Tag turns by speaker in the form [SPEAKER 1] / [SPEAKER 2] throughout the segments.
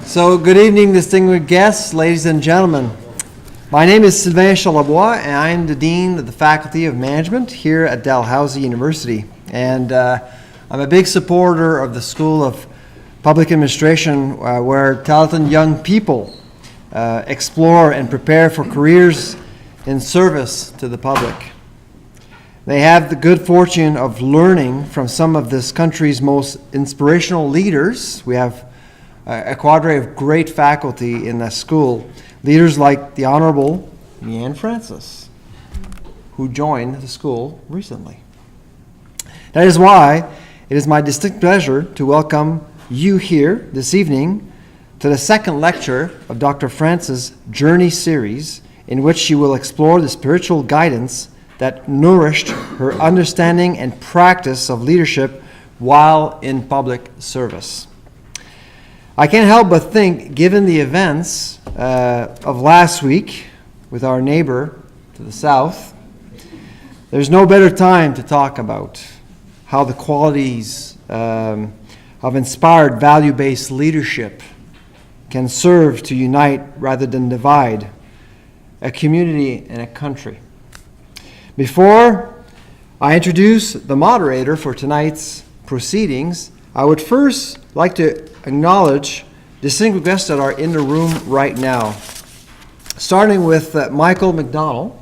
[SPEAKER 1] So, good evening, distinguished guests, ladies and gentlemen. My name is Sylvain Charlebois, and I'm the Dean of the Faculty of Management here at Dalhousie University. And I'm a big supporter of the School of Public Administration, where talented young people explore and prepare for careers in service to the public. They have the good fortune of learning from some of this country's most inspirational leaders. We have a cadre of great faculty in the school. Leaders like the Honorable Mayann Francis, who joined the school recently. That is why it is my distinct pleasure to welcome you here this evening to the second lecture of Dr. Francis' Journey series, in which she will explore the spiritual guidance that nourished her understanding and practice of leadership while in public service. I can't help but think, given the events of last week with our neighbor to the south, there's no better time to talk about how the qualities of inspired value-based leadership can serve to unite rather than divide a community and a country. Before I introduce the moderator for tonight's proceedings, I would first like to acknowledge distinguished guests that are in the room right now. Starting with Michael McDonald,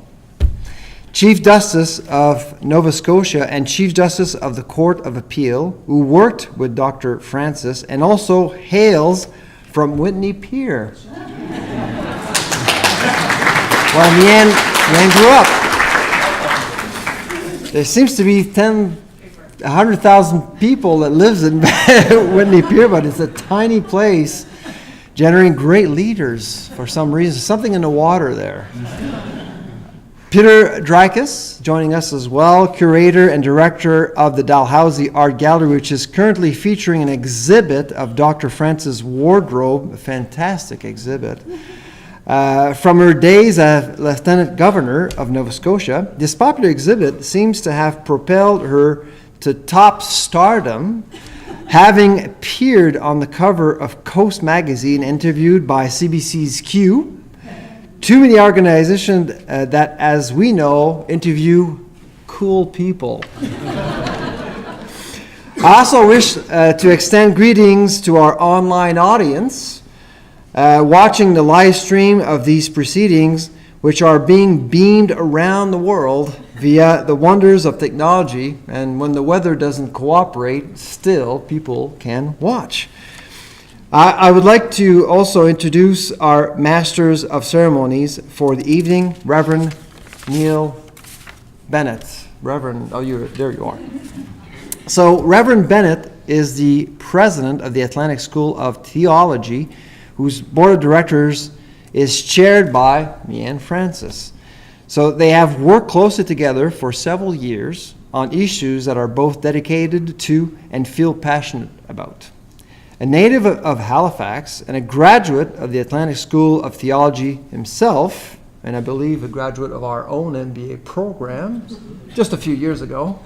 [SPEAKER 1] Chief Justice of Nova Scotia and Chief Justice of the Court of Appeal, who worked with Dr. Francis and also hails from Whitney Pier. Well, Mayann grew up. There seems to be 100,000 people that lives in Whitney Pier, but it's a tiny place generating great leaders for some reason. Something in the water there. Peter Drykus joining us as well, curator and director of the Dalhousie Art Gallery, which is currently featuring an exhibit of Dr. Francis' wardrobe, a fantastic exhibit. From her days as Lieutenant Governor of Nova Scotia, this popular exhibit seems to have propelled her to top stardom, having appeared on the cover of Coast magazine, interviewed by CBC's Q. Too many organizations that, as we know, interview cool people. I also wish to extend greetings to our online audience watching the live stream of these proceedings, which are being beamed around the world via the wonders of technology, and when the weather doesn't cooperate, still people can watch. I would like to also introduce our Masters of Ceremonies for the evening, Reverend Neil Bennett. Reverend, there you are. So Reverend Bennett is the president of the Atlantic School of Theology, whose board of directors is chaired by Mayann Francis. So they have worked closely together for several years on issues that are both dedicated to and feel passionate about. A native of Halifax and a graduate of the Atlantic School of Theology himself, and I believe a graduate of our own MBA program just a few years ago,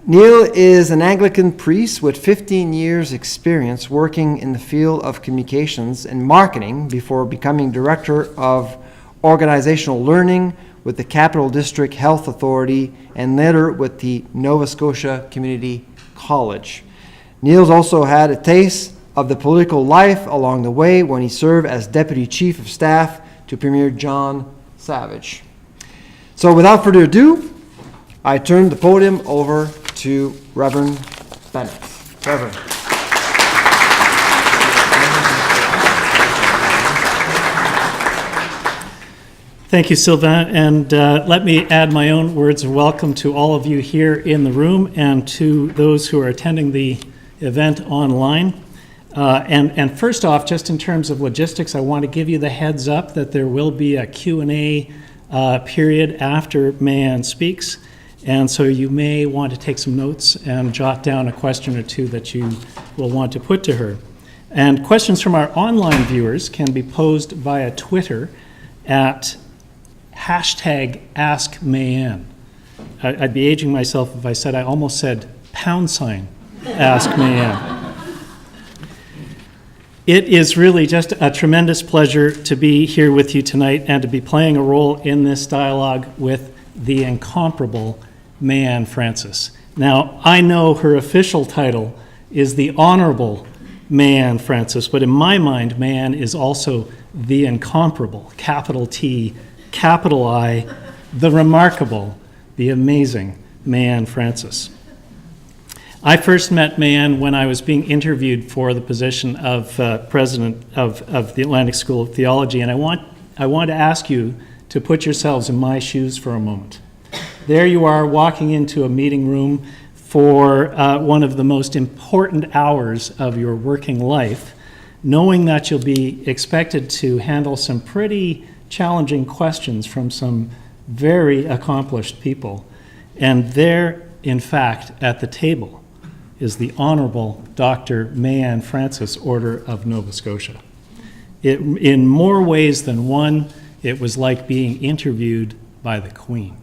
[SPEAKER 1] Neil is an Anglican priest with 15 years experience working in the field of communications and marketing before becoming director of organizational learning with the Capital District Health Authority and later with the Nova Scotia Community College. Neil's also had a taste of the political life along the way when he served as Deputy Chief of Staff to Premier John Savage. So without further ado, I turn the podium over to Reverend Bennett. Reverend.
[SPEAKER 2] Thank you, Sylvain, and let me add my own words of welcome to all of you here in the room and to those who are attending the event online. And first off, just in terms of logistics, I want to give you the heads up that there will be a Q&A period after Mayann speaks. And so you may want to take some notes and jot down a question or two that you will want to put to her. And questions from our online viewers can be posed via Twitter at #AskMayann. I'd be aging myself if I said I almost said #Ask Mayann. It is really just a tremendous pleasure to be here with you tonight and to be playing a role in this dialogue with the incomparable Mayann Francis. Now, I know her official title is the Honorable Mayann Francis, but in my mind, Mayann is also the incomparable, capital T, capital I, the remarkable, the amazing Mayann Francis. I first met Mayann when I was being interviewed for the position of president of the Atlantic School of Theology, and I want to ask you to put yourselves in my shoes for a moment. There you are walking into a meeting room for one of the most important hours of your working life, knowing that you'll be expected to handle some pretty challenging questions from some very accomplished people. And there, in fact, at the table, is the Honorable Dr. Mayann Francis, Order of Nova Scotia. In more ways than one, it was like being interviewed by the Queen.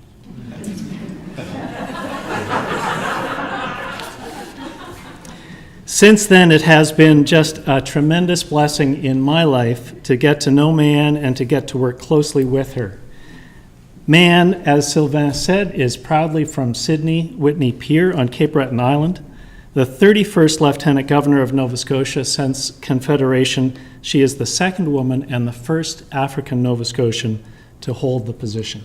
[SPEAKER 2] Since then, it has been just a tremendous blessing in my life to get to know Mayann and to get to work closely with her. Mayann, as Sylvain said, is proudly from Sydney, Whitney Pier on Cape Breton Island. The 31st Lieutenant Governor of Nova Scotia since Confederation, she is the second woman and the first African Nova Scotian to hold the position.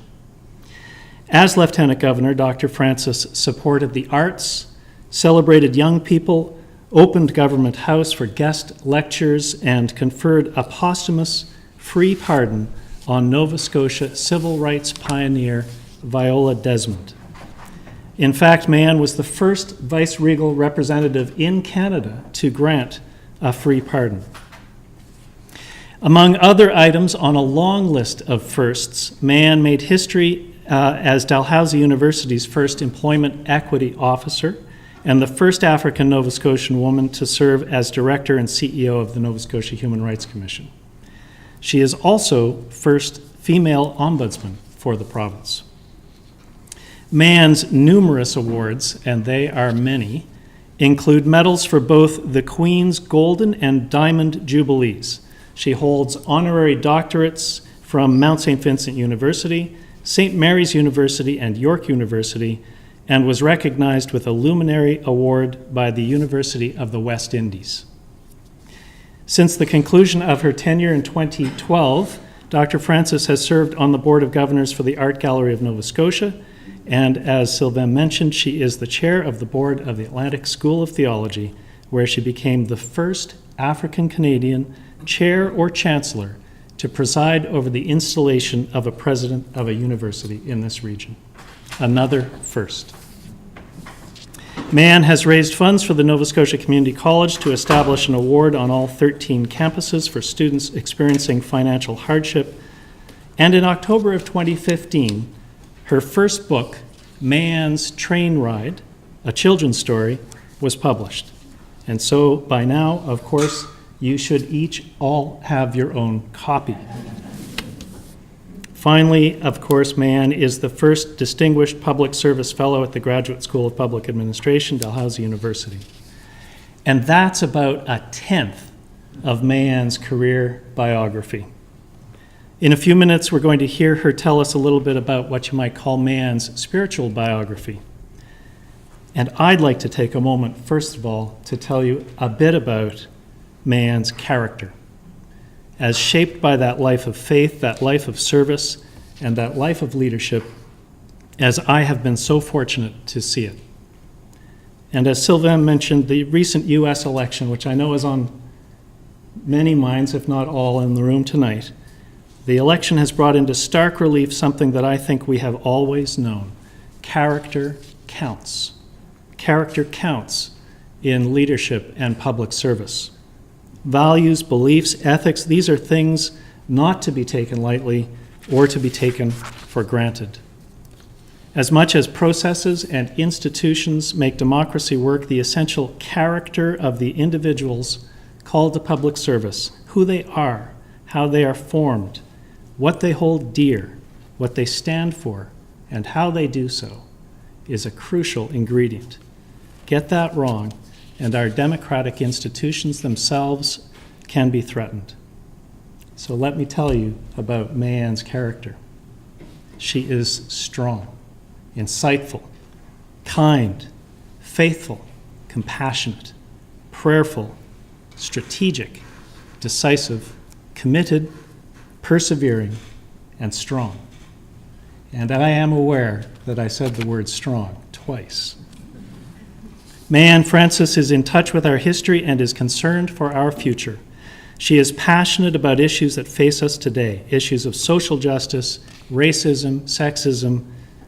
[SPEAKER 2] As Lieutenant Governor, Dr. Francis supported the arts, celebrated young people, opened Government House for guest lectures, and conferred a posthumous free pardon on Nova Scotia civil rights pioneer Viola Desmond. In fact, Mayann was the first vice-regal representative in Canada to grant a free pardon. Among other items on a long list of firsts, Mayann made history as Dalhousie University's first employment equity officer and the first African Nova Scotian woman to serve as director and CEO of the Nova Scotia Human Rights Commission. She is also first female ombudsman for the province. Mayann's numerous awards, and they are many, include medals for both the Queen's Golden and Diamond Jubilees. She holds honorary doctorates from Mount St. Vincent University, St. Mary's University, and York University, and was recognized with a Luminary Award by the University of the West Indies. Since the conclusion of her tenure in 2012, Dr. Francis has served on the Board of Governors for the Art Gallery of Nova Scotia, and as Sylvain mentioned, she is the chair of the board of the Atlantic School of Theology, where she became the first African-Canadian chair or chancellor to preside over the installation of a president of a university in this region. Another first. Mayann has raised funds for the Nova Scotia Community College to establish an award on all 13 campuses for students experiencing financial hardship. And in October of 2015, her first book, Mayann's Train Ride, a children's story, was published. And so by now, of course, you should each all have your own copy. Finally, of course, Mayann is the first Distinguished Public Service Fellow at the Graduate School of Public Administration, Dalhousie University. And that's about a tenth of Mayann's career biography. In a few minutes, we're going to hear her tell us a little bit about what you might call Mayann's spiritual biography. And I'd like to take a moment, first of all, to tell you a bit about Mayann's character, as shaped by that life of faith, that life of service, and that life of leadership, as I have been so fortunate to see it. And as Sylvain mentioned, the recent U.S. election, which I know is on many minds, if not all, in the room tonight, the election has brought into stark relief something that I think we have always known. Character counts. Character counts in leadership and public service. Values, beliefs, ethics, these are things not to be taken lightly or to be taken for granted. As much as processes and institutions make democracy work, the essential character of the individuals called to public service, who they are, how they are formed, what they hold dear, what they stand for, and how they do so, is a crucial ingredient. Get that wrong, and our democratic institutions themselves can be threatened. So let me tell you about Mayann's character. She is strong, insightful, kind, faithful, compassionate, prayerful, strategic, decisive, committed, persevering, and strong. And I am aware that I said the word strong twice. Mayann Francis is in touch with our history and is concerned for our future. She is passionate about issues that face us today, issues of social justice, racism, sexism,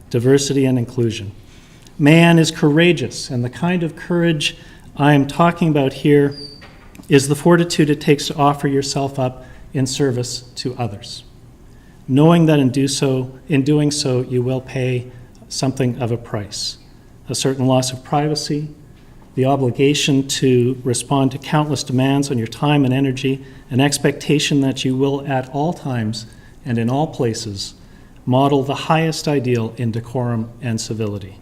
[SPEAKER 2] diversity, and inclusion. Mayann is courageous, and the kind of courage I am talking about here is the fortitude it takes to offer yourself up in service to others, knowing that in doing so, you will pay something of a price, a certain loss of privacy, the obligation to respond to countless demands on your time and energy, an expectation that you will at all times and in all places model the highest ideal in decorum and civility.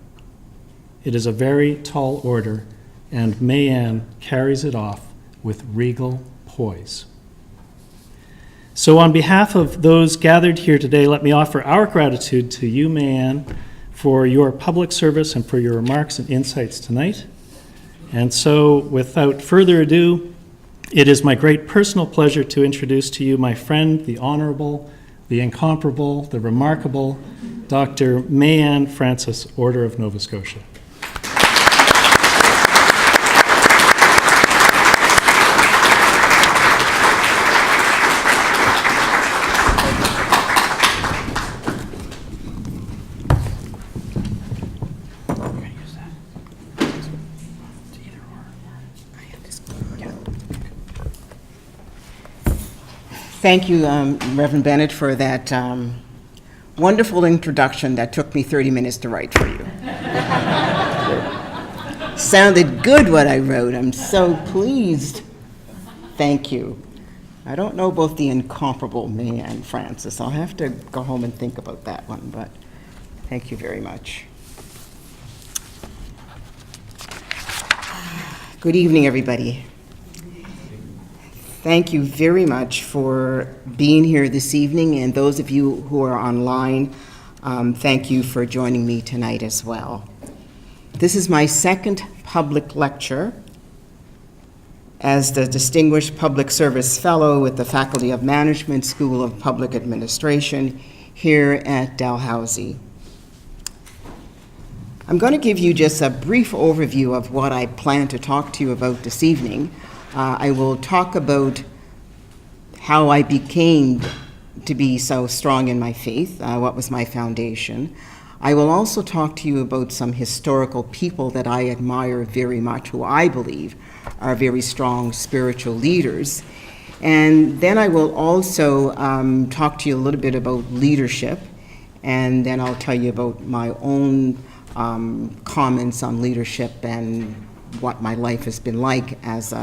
[SPEAKER 2] It is a very tall order, and Mayann carries it off with regal poise. So on behalf of those gathered here today, let me offer our gratitude to you, Mayann, for your public service and for your remarks and insights tonight. And so, without further ado, it is my great personal pleasure to introduce to you my friend, the Honorable, the Incomparable, the Remarkable, Dr. Mayann Francis, Order of Nova Scotia.
[SPEAKER 3] Thank you, Reverend Bennett, for that wonderful introduction that took me 30 minutes to write for you. Sounded good what I wrote. I'm so pleased. Thank you. I don't know both the incomparable Mayann Francis. I'll have to go home and think about that one, but thank you very much. Good evening, everybody. Thank you very much for being here this evening, and those of you who are online, thank you for joining me tonight as well. This is my second public lecture as the Distinguished Public Service Fellow with the Faculty of Management School of Public Administration here at Dalhousie. I'm going to give you just a brief overview of what I plan to talk to you about this evening. I will talk about how I became to be so strong in my faith, what was my foundation. I will also talk to you about some historical people that I admire very much, who I believe are very strong spiritual leaders. And then I will also talk to you a little bit about leadership, and then I'll tell you about my own comments on leadership and what my life has been like as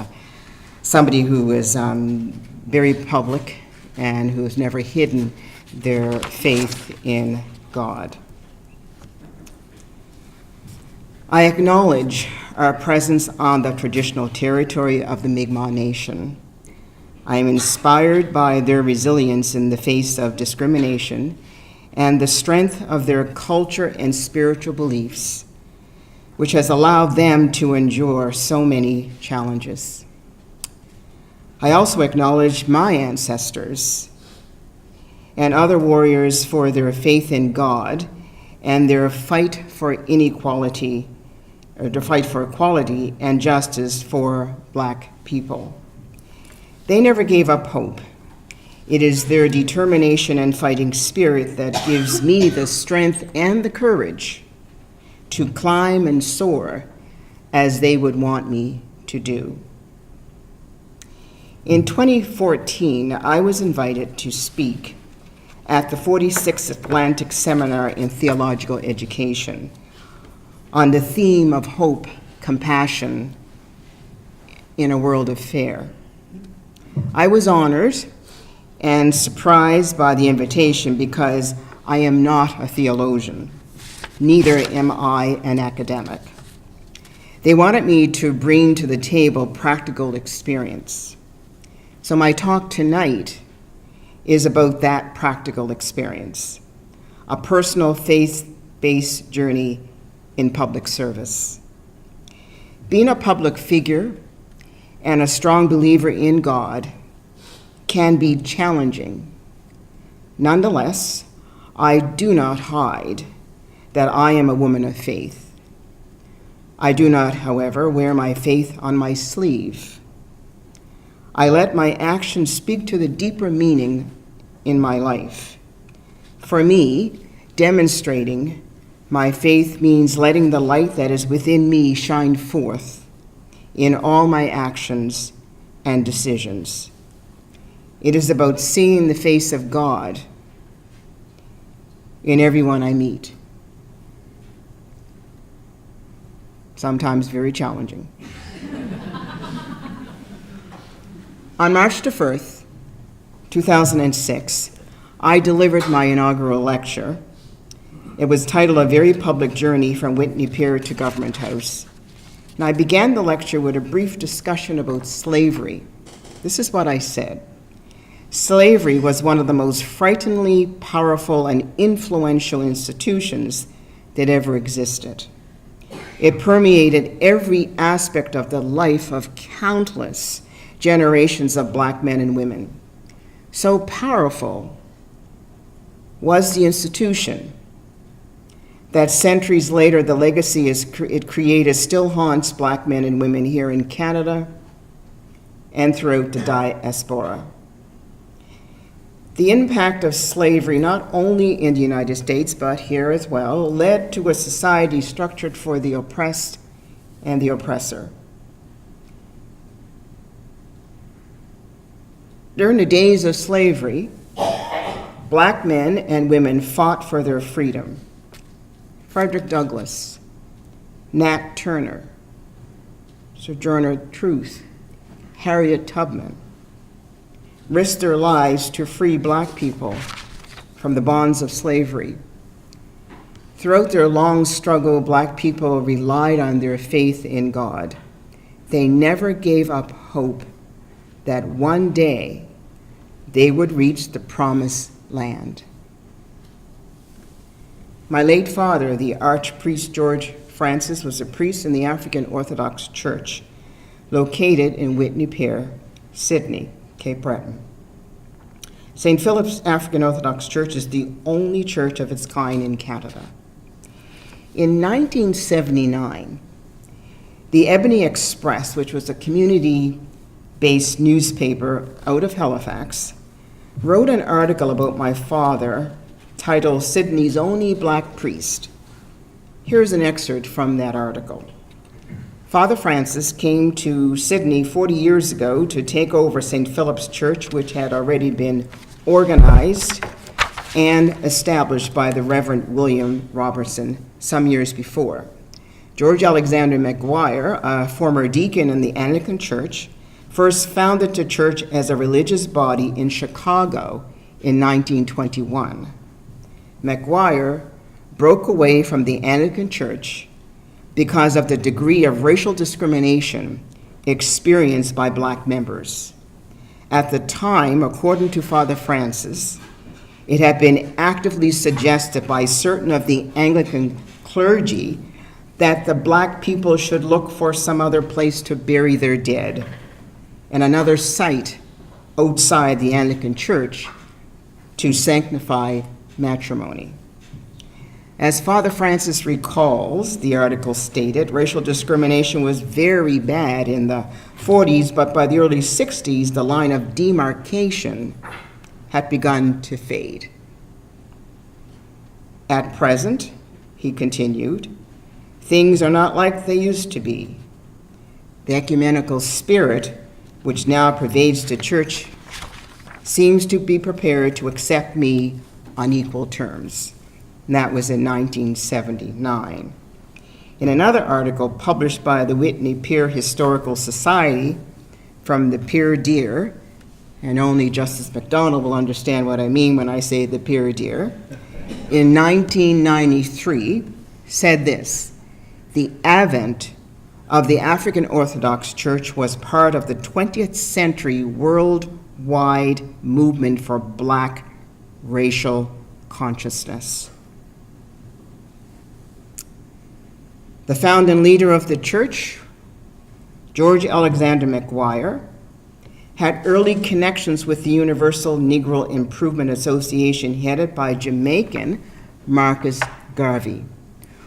[SPEAKER 3] somebody who is very public and who has never hidden their faith in God. I acknowledge our presence on the traditional territory of the Mi'kmaq Nation. I am inspired by their resilience in the face of discrimination and the strength of their culture and spiritual beliefs, which has allowed them to endure so many challenges. I also acknowledge my ancestors and other warriors for their faith in God and their fight for inequality, or to fight for equality and justice for Black people. They never gave up hope. It is their determination and fighting spirit that gives me the strength and the courage to climb and soar as they would want me to do. In 2014, I was invited to speak at the 46th Atlantic Seminar in Theological Education on the theme of hope, compassion in a world of fear. I was honored and surprised by the invitation because I am not a theologian, neither am I an academic. They wanted me to bring to the table practical experience. So my talk tonight is about that practical experience, a personal faith-based journey in public service. Being a public figure and a strong believer in God can be challenging. Nonetheless, I do not hide that I am a woman of faith. I do not, however, wear my faith on my sleeve. I let my actions speak to the deeper meaning in my life. For me, demonstrating my faith means letting the light that is within me shine forth in all my actions and decisions. It is about seeing the face of God in everyone I meet. Sometimes very challenging. On March the 1st, 2006, I delivered my inaugural lecture. It was titled A Very Public Journey from Whitney Pier to Government House. And I began the lecture with a brief discussion about slavery. This is what I said. Slavery was one of the most frighteningly powerful and influential institutions that ever existed. It permeated every aspect of the life of countless generations of Black men and women. So powerful was the institution that centuries later the legacy it created still haunts Black men and women here in Canada and throughout the diaspora. The impact of slavery, not only in the United States, but here as well, led to a society structured for the oppressed and the oppressor. During the days of slavery, Black men and women fought for their freedom. Frederick Douglass, Nat Turner, Sojourner Truth, Harriet Tubman, risked their lives to free Black people from the bonds of slavery. Throughout their long struggle, Black people relied on their faith in God. They never gave up hope that one day they would reach the promised land. My late father, the Archpriest George Francis, was a priest in the African Orthodox Church located in Whitney Pier, Sydney, Cape Breton. St. Philip's African Orthodox Church is the only church of its kind in Canada. In 1979, the Ebony Express, which was a community-based newspaper out of Halifax, wrote an article about my father titled Sydney's Only Black Priest. Here's an excerpt from that article. Father Francis came to Sydney 40 years ago to take over St. Philip's Church, which had already been organized and established by the Reverend William Robertson some years before. George Alexander McGuire, a former deacon in the Anglican Church, first founded the church as a religious body in Chicago in 1921. McGuire broke away from the Anglican Church because of the degree of racial discrimination experienced by Black members. At the time, according to Father Francis, it had been actively suggested by certain of the Anglican clergy that the Black people should look for some other place to bury their dead and another site outside the Anglican Church to sanctify matrimony. As Father Francis recalls, the article stated, racial discrimination was very bad in the 40s, but by the early 60s, the line of demarcation had begun to fade. At present, he continued, things are not like they used to be. The ecumenical spirit, which now pervades the church, seems to be prepared to accept me on equal terms. And that was in 1979. In another article published by the Whitney Pier Historical Society from the Pier Deer, and only Justice MacDonald will understand what I mean when I say the Pier Deer, in 1993 said this, the advent of the African Orthodox Church was part of the 20th century worldwide movement for Black racial consciousness. The founding leader of the church, George Alexander McGuire, had early connections with the Universal Negro Improvement Association headed by Jamaican Marcus Garvey,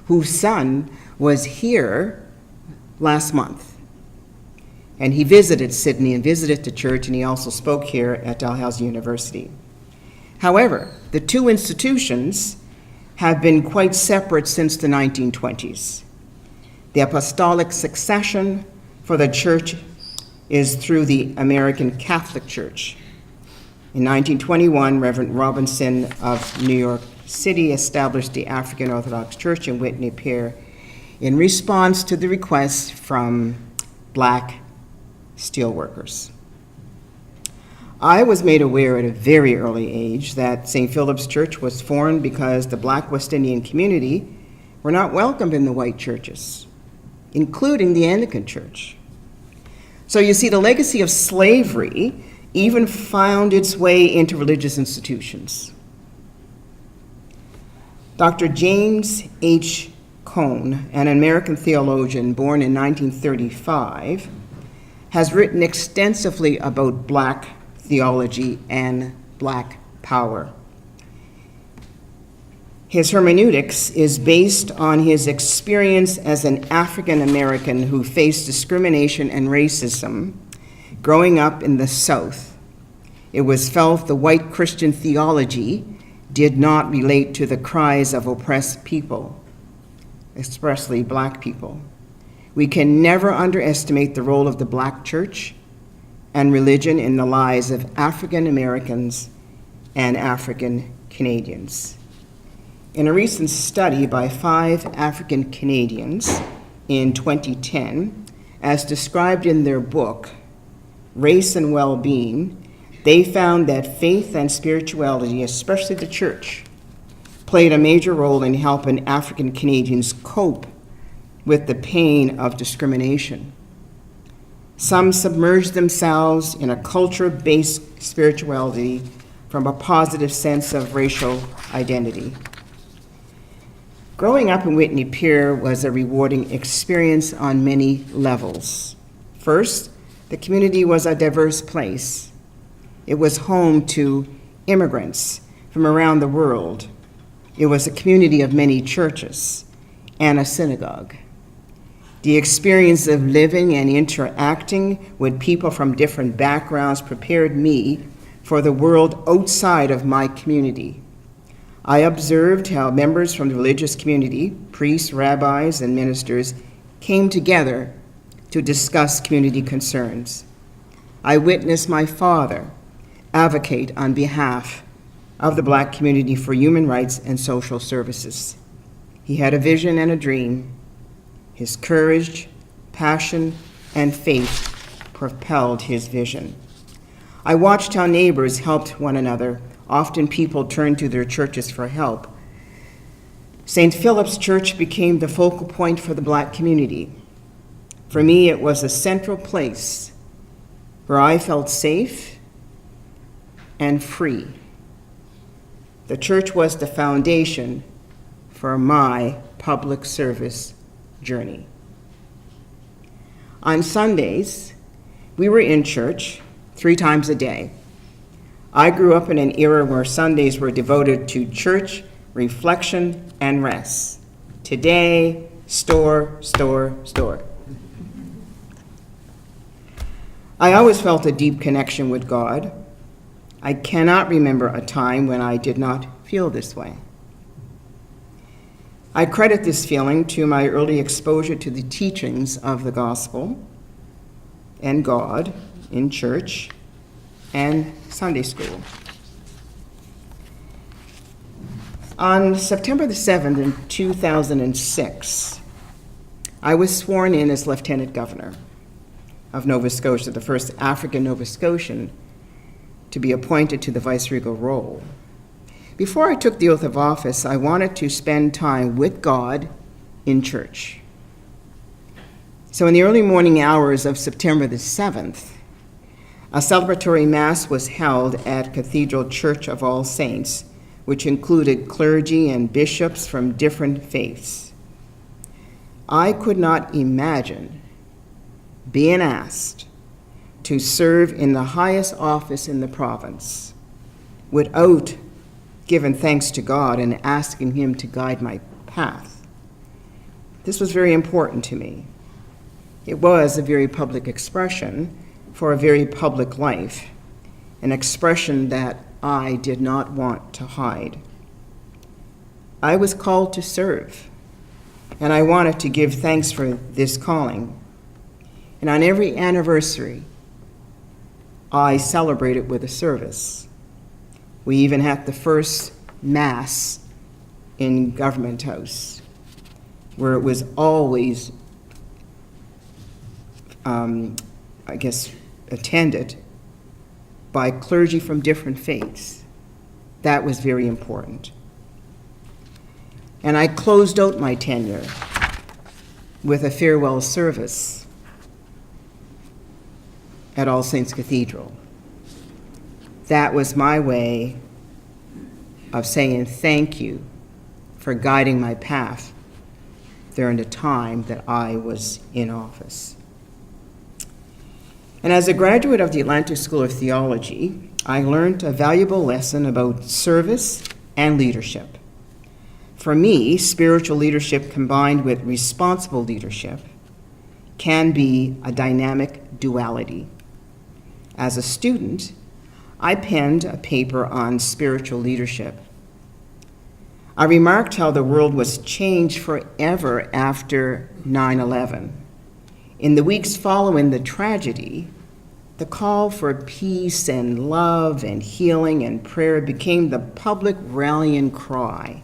[SPEAKER 3] whose son was here last month. And he visited Sydney and visited the church, and he also spoke here at Dalhousie University. However, the two institutions have been quite separate since the 1920s. The apostolic succession for the church is through the American Catholic Church. In 1921, Reverend Robinson of New York City established the African Orthodox Church in Whitney Pier in response to the request from Black steelworkers. I was made aware at a very early age that St. Philip's Church was formed because the Black West Indian community were not welcomed in the white churches, including the Anglican Church. So you see, the legacy of slavery even found its way into religious institutions. Dr. James H. Cone, an American theologian born in 1935, has written extensively about Black theology and Black power. His hermeneutics is based on his experience as an African American who faced discrimination and racism growing up in the South. It was felt the white Christian theology did not relate to the cries of oppressed people, especially Black people. We can never underestimate the role of the Black church and religion in the lives of African Americans and African Canadians. In a recent study by 5 African Canadians in 2010, as described in their book, Race and Well-Being, they found that faith and spirituality, especially the church, played a major role in helping African Canadians cope with the pain of discrimination. Some submerged themselves in a culture-based spirituality from a positive sense of racial identity. Growing up in Whitney Pier was a rewarding experience on many levels. First, the community was a diverse place. It was home to immigrants from around the world. It was a community of many churches and a synagogue. The experience of living and interacting with people from different backgrounds prepared me for the world outside of my community. I observed how members from the religious community, priests, rabbis, and ministers, came together to discuss community concerns. I witnessed my father advocate on behalf of the Black community for human rights and social services. He had a vision and a dream. His courage, passion, and faith propelled his vision. I watched how neighbors helped one another. Often people turned to their churches for help. St. Philip's Church became the focal point for the Black community. For me, it was a central place where I felt safe and free. The church was the foundation for my public service journey. On Sundays, we were in church 3 times a day. I grew up in an era where Sundays were devoted to church, reflection, and rest. Today, store. I always felt a deep connection with God. I cannot remember a time when I did not feel this way. I credit this feeling to my early exposure to the teachings of the gospel and God in church and Sunday school. On September the 7th in 2006, I was sworn in as Lieutenant Governor of Nova Scotia, the first African Nova Scotian to be appointed to the viceregal role. Before I took the oath of office, I wanted to spend time with God in church. So in the early morning hours of September the 7th, a celebratory mass was held at Cathedral Church of All Saints, which included clergy and bishops from different faiths. I could not imagine being asked to serve in the highest office in the province without giving thanks to God and asking Him to guide my path. This was very important to me. It was a very public expression for a very public life, an expression that I did not want to hide. I was called to serve, and I wanted to give thanks for this calling. And on every anniversary, I celebrated with a service. We even had the first Mass in Government House, where it was always attended by clergy from different faiths. That was very important. And I closed out my tenure with a farewell service at All Saints Cathedral. That was my way of saying thank you for guiding my path during the time that I was in office. And as a graduate of the Atlantic School of Theology, I learned a valuable lesson about service and leadership. For me, spiritual leadership combined with responsible leadership can be a dynamic duality. As a student, I penned a paper on spiritual leadership. I remarked how the world was changed forever after 9/11. In the weeks following the tragedy, the call for peace and love and healing and prayer became the public rallying cry.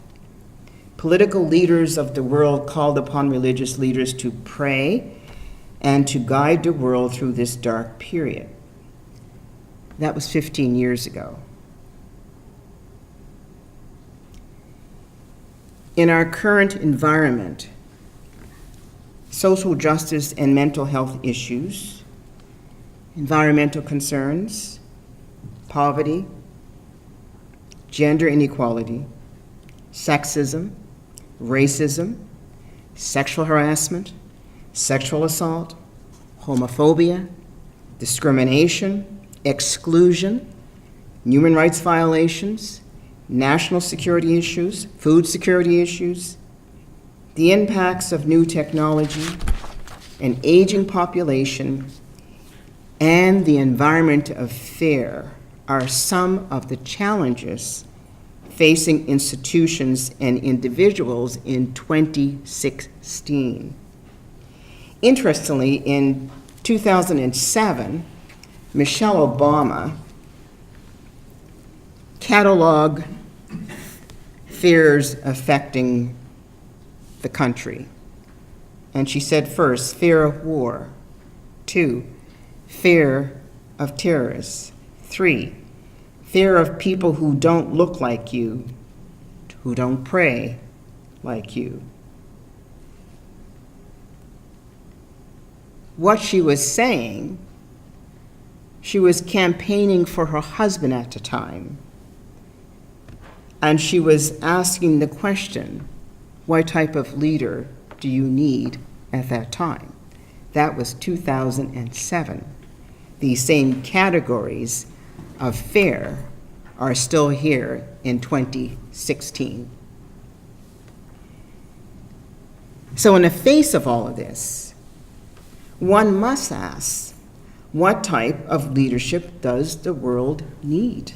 [SPEAKER 3] Political leaders of the world called upon religious leaders to pray and to guide the world through this dark period. That was 15 years ago. In our current environment, social justice and mental health issues, environmental concerns, poverty, gender inequality, sexism, racism, sexual harassment, sexual assault, homophobia, discrimination, exclusion, human rights violations, national security issues, food security issues, the impacts of new technology, an aging population, and the environment of fear are some of the challenges facing institutions and individuals in 2016. Interestingly, in 2007, Michelle Obama cataloged fears affecting the country. And she said first, fear of war. 2, fear of terrorists. 3, fear of people who don't look like you, who don't pray like you. What she was saying, she was campaigning for her husband at the time. And she was asking the question, what type of leader do you need at that time? That was 2007. These same categories of fear are still here in 2016. So in the face of all of this, one must ask, what type of leadership does the world need?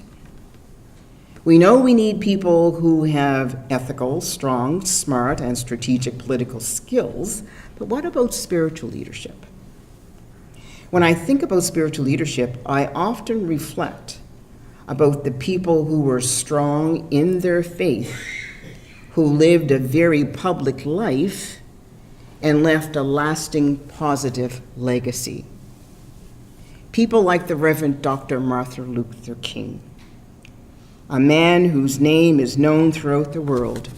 [SPEAKER 3] We know we need people who have ethical, strong, smart, and strategic political skills, but what about spiritual leadership? When I think about spiritual leadership, I often reflect about the people who were strong in their faith, who lived a very public life and left a lasting positive legacy. People like the Reverend Dr. Martin Luther King, a man whose name is known throughout the world,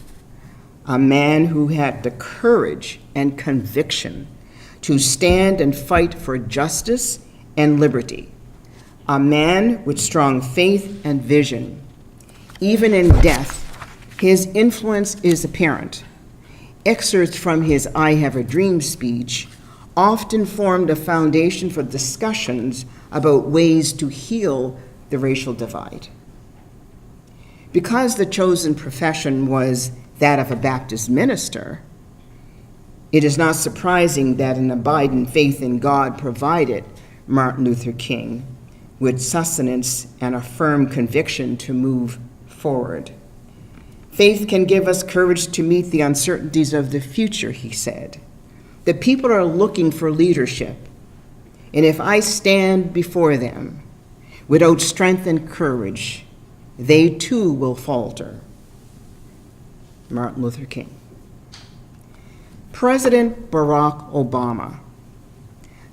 [SPEAKER 3] a man who had the courage and conviction to stand and fight for justice and liberty. A man with strong faith and vision. Even in death, his influence is apparent. Excerpts from his I Have a Dream speech often formed a foundation for discussions about ways to heal the racial divide. Because the chosen profession was that of a Baptist minister, it is not surprising that an abiding faith in God provided Martin Luther King with sustenance and a firm conviction to move forward. Faith can give us courage to meet the uncertainties of the future, he said. The people are looking for leadership, and if I stand before them without strength and courage, they too will falter. Martin Luther King. President Barack Obama,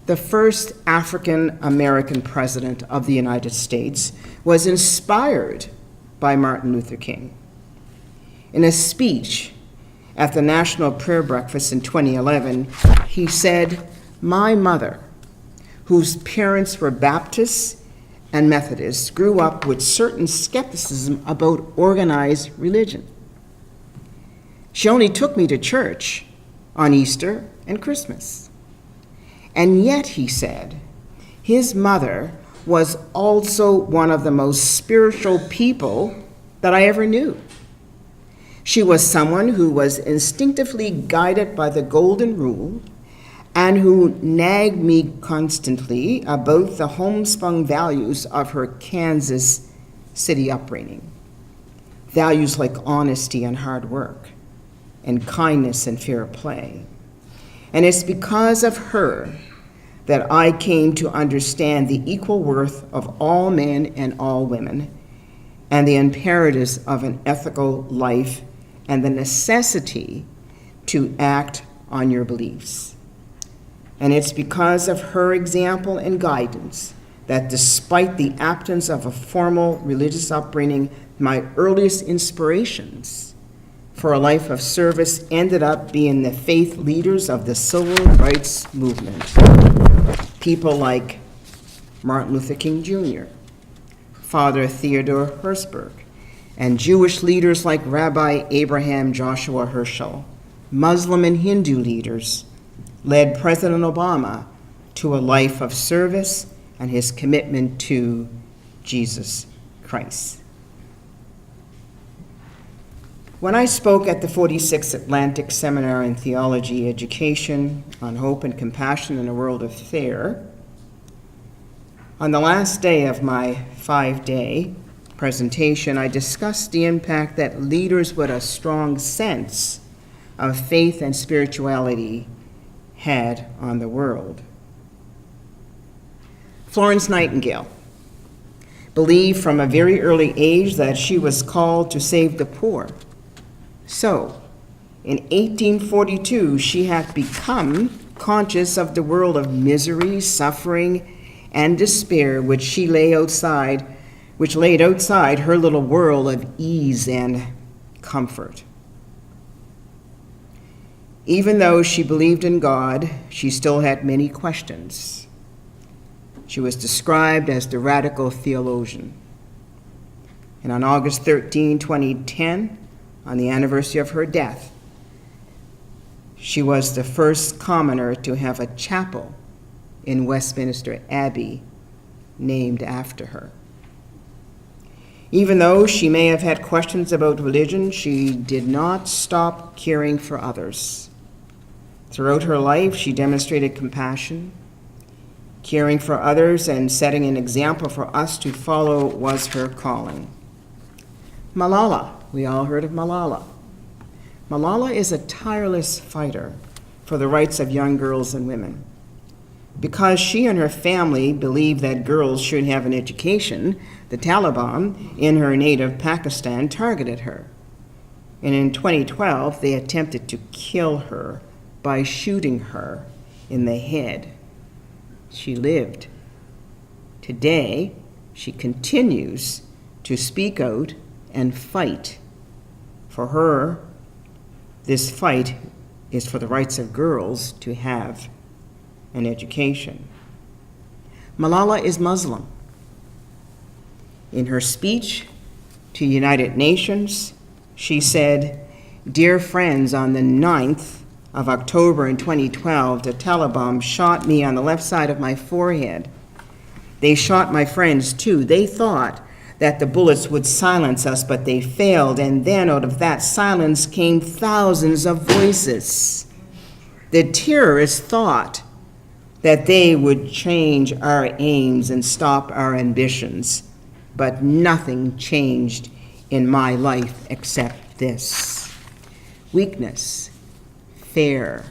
[SPEAKER 3] the first African American president of the United States, was inspired by Martin Luther King. In a speech at the National Prayer Breakfast in 2011, he said, "My mother, whose parents were Baptists and Methodists, grew up with certain skepticism about organized religion. She only took me to church on Easter and Christmas. And yet," he said, his mother was also one of the most spiritual people that I ever knew. She was someone who was instinctively guided by the golden rule and who nagged me constantly about the homespun values of her Kansas City upbringing. Values like honesty and hard work, and kindness and fair play. And it's because of her that I came to understand the equal worth of all men and all women, and the imperatives of an ethical life, and the necessity to act on your beliefs. And it's because of her example and guidance that despite the absence of a formal religious upbringing, my earliest inspirations for a life of service ended up being the faith leaders of the civil rights movement. People like Martin Luther King Jr., Father Theodore Herzberg, and Jewish leaders like Rabbi Abraham Joshua Heschel. Muslim and Hindu leaders led President Obama to a life of service and his commitment to Jesus Christ. When I spoke at the 46th Atlantic Seminar in Theology, Education, on Hope and Compassion in a World of Fair, on the last day of my 5-day presentation, I discussed the impact that leaders with a strong sense of faith and spirituality had on the world. Florence Nightingale believed from a very early age that she was called to save the poor. So, in 1842, she had become conscious of the world of misery, suffering, and despair which laid outside her little world of ease and comfort. Even though she believed in God, she still had many questions. She was described as the radical theologian. And on August 13, 2010, on the anniversary of her death, she was the first commoner to have a chapel in Westminster Abbey named after her. Even though she may have had questions about religion, she did not stop caring for others. Throughout her life, she demonstrated compassion. Caring for others and setting an example for us to follow was her calling. Malala, we all heard of Malala. Malala is a tireless fighter for the rights of young girls and women. Because she and her family believed that girls should have an education, the Taliban in her native Pakistan targeted her. And in 2012, they attempted to kill her by shooting her in the head. She lived. Today, she continues to speak out and fight. For her, this fight is for the rights of girls to have and education. Malala is Muslim. In her speech to United Nations, she said, "Dear friends, on the 9th of October in 2012, the Taliban shot me on the left side of my forehead. They shot my friends too. They thought that the bullets would silence us, but they failed, and then out of that silence came thousands of voices. The terrorists thought that they would change our aims and stop our ambitions, but nothing changed in my life except this. Weakness, fear,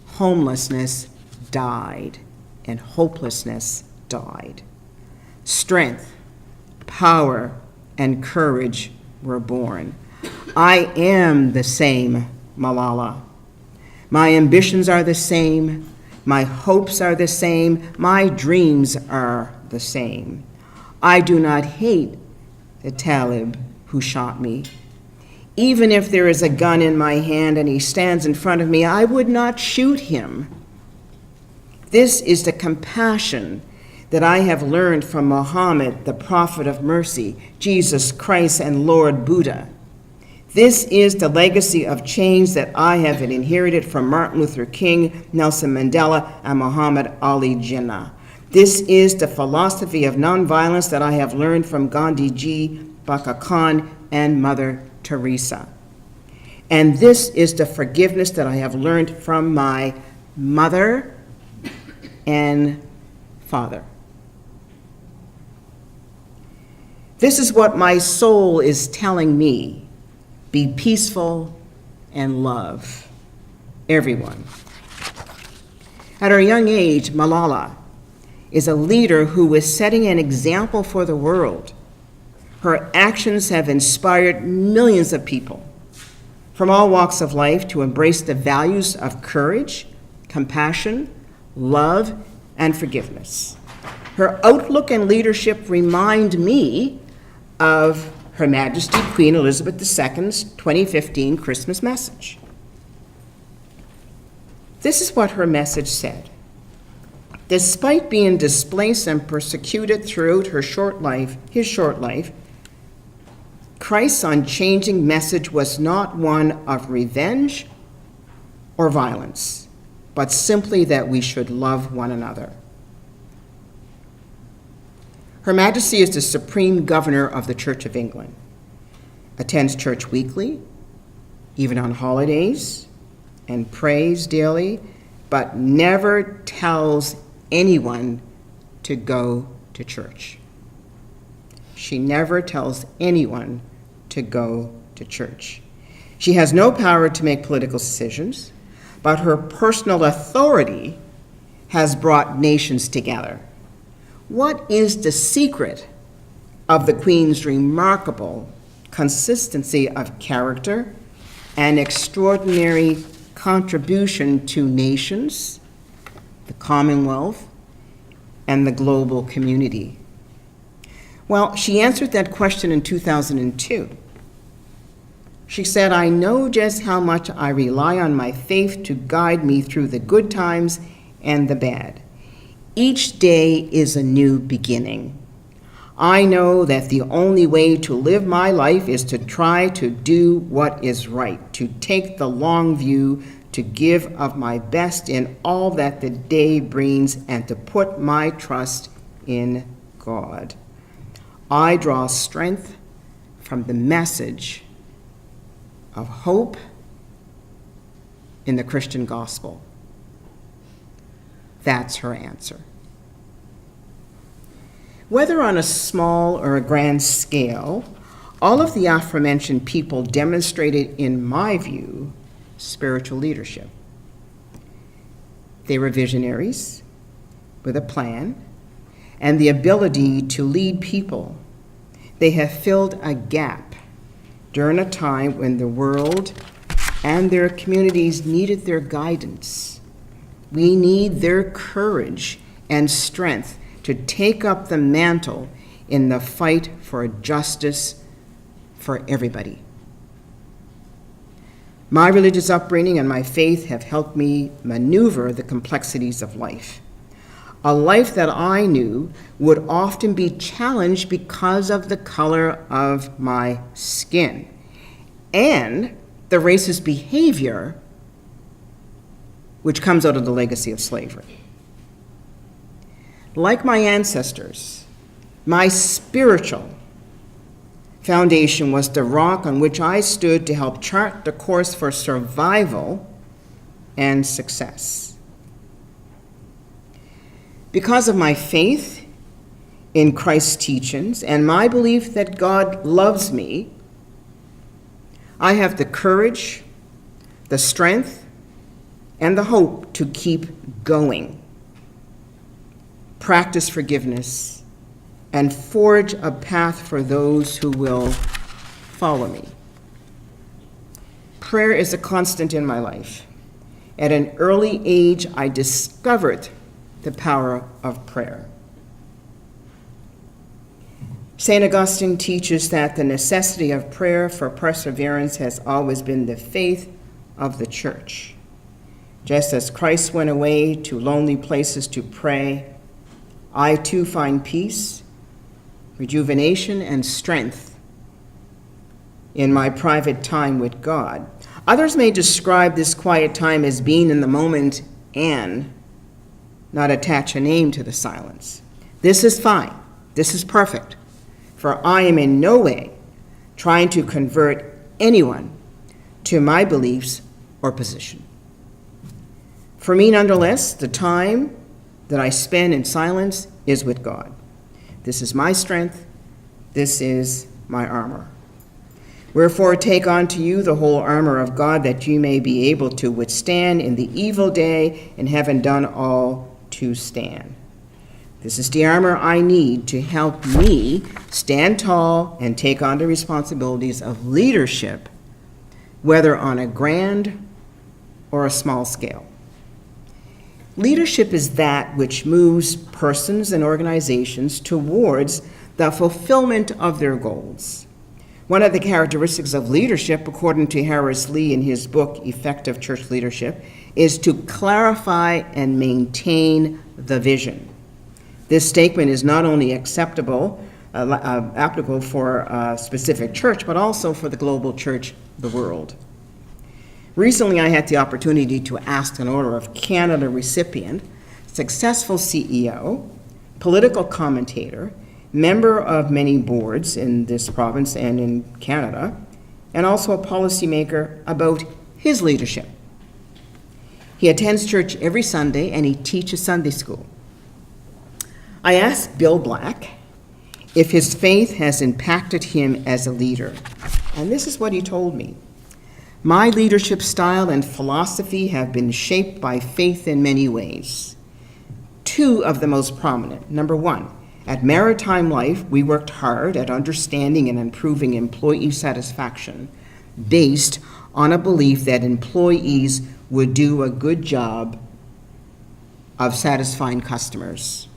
[SPEAKER 3] homelessness died, and hopelessness died. Strength, power, and courage were born. I am the same Malala. My ambitions are the same. My hopes are the same. My dreams are the same. I do not hate the Talib who shot me. Even if there is a gun in my hand and he stands in front of me, I would not shoot him. This is the compassion that I have learned from Muhammad, the prophet of mercy, Jesus Christ, and Lord Buddha. This is the legacy of change that I have inherited from Martin Luther King, Nelson Mandela, and Muhammad Ali Jinnah. This is the philosophy of nonviolence that I have learned from Gandhi Ji, Baka Khan, and Mother Teresa. And this is the forgiveness that I have learned from my mother and father. This is what my soul is telling me. Be peaceful and love everyone. At her young age, Malala is a leader who is setting an example for the world. Her actions have inspired millions of people from all walks of life to embrace the values of courage, compassion, love, and forgiveness. Her outlook and leadership remind me of Her Majesty Queen Elizabeth II's 2015 Christmas message. This is what her message said. Despite being displaced and persecuted throughout his short life, Christ's unchanging message was not one of revenge or violence, but simply that we should love one another. Her Majesty is the Supreme Governor of the Church of England, attends church weekly, even on holidays, and prays daily, but never tells anyone to go to church. She never tells anyone to go to church. She has no power to make political decisions, but her personal authority has brought nations together. What is the secret of the Queen's remarkable consistency of character and extraordinary contribution to nations, the Commonwealth, and the global community? Well, she answered that question in 2002. She said, "I know just how much I rely on my faith to guide me through the good times and the bad. Each day is a new beginning. I know that the only way to live my life is to try to do what is right, to take the long view, to give of my best in all that the day brings, and to put my trust in God. I draw strength from the message of hope in the Christian gospel." That's her answer. Whether on a small or a grand scale, all of the aforementioned people demonstrated, in my view, spiritual leadership. They were visionaries with a plan and the ability to lead people. They have filled a gap during a time when the world and their communities needed their guidance. We need their courage and strength to take up the mantle in the fight for justice for everybody. My religious upbringing and my faith have helped me maneuver the complexities of life. A life that I knew would often be challenged because of the color of my skin and the racist behavior which comes out of the legacy of slavery. Like my ancestors, my spiritual foundation was the rock on which I stood to help chart the course for survival and success. Because of my faith in Christ's teachings and my belief that God loves me, I have the courage, the strength, and the hope to keep going, practice forgiveness, and forge a path for those who will follow me. Prayer is a constant in my life. At an early age, I discovered the power of prayer. St. Augustine teaches that the necessity of prayer for perseverance has always been the faith of the church. Just as Christ went away to lonely places to pray, I too find peace, rejuvenation, and strength in my private time with God. Others may describe this quiet time as being in the moment and not attach a name to the silence. This is fine. This is perfect. For I am in no way trying to convert anyone to my beliefs or position. For me, nonetheless, the time that I spend in silence is with God. This is my strength. This is my armor. Wherefore, take unto you the whole armor of God, that you may be able to withstand in the evil day, and having done all, to stand. This is the armor I need to help me stand tall and take on the responsibilities of leadership, whether on a grand or a small scale. Leadership is that which moves persons and organizations towards the fulfillment of their goals. One of the characteristics of leadership, according to Harris Lee in his book, Effective Church Leadership, is to clarify and maintain the vision. This statement is not only applicable for a specific church, but also for the global church, the world. Recently, I had the opportunity to ask an Order of Canada recipient, successful CEO, political commentator, member of many boards in this province and in Canada, and also a policymaker, about his leadership. He attends church every Sunday and he teaches Sunday school. I asked Bill Black if his faith has impacted him as a leader, and this is what he told me. My leadership style and philosophy have been shaped by faith in many ways. Two of the most prominent. Number one, at Maritime Life, we worked hard at understanding and improving employee satisfaction based on a belief that employees would do a good job of satisfying customers.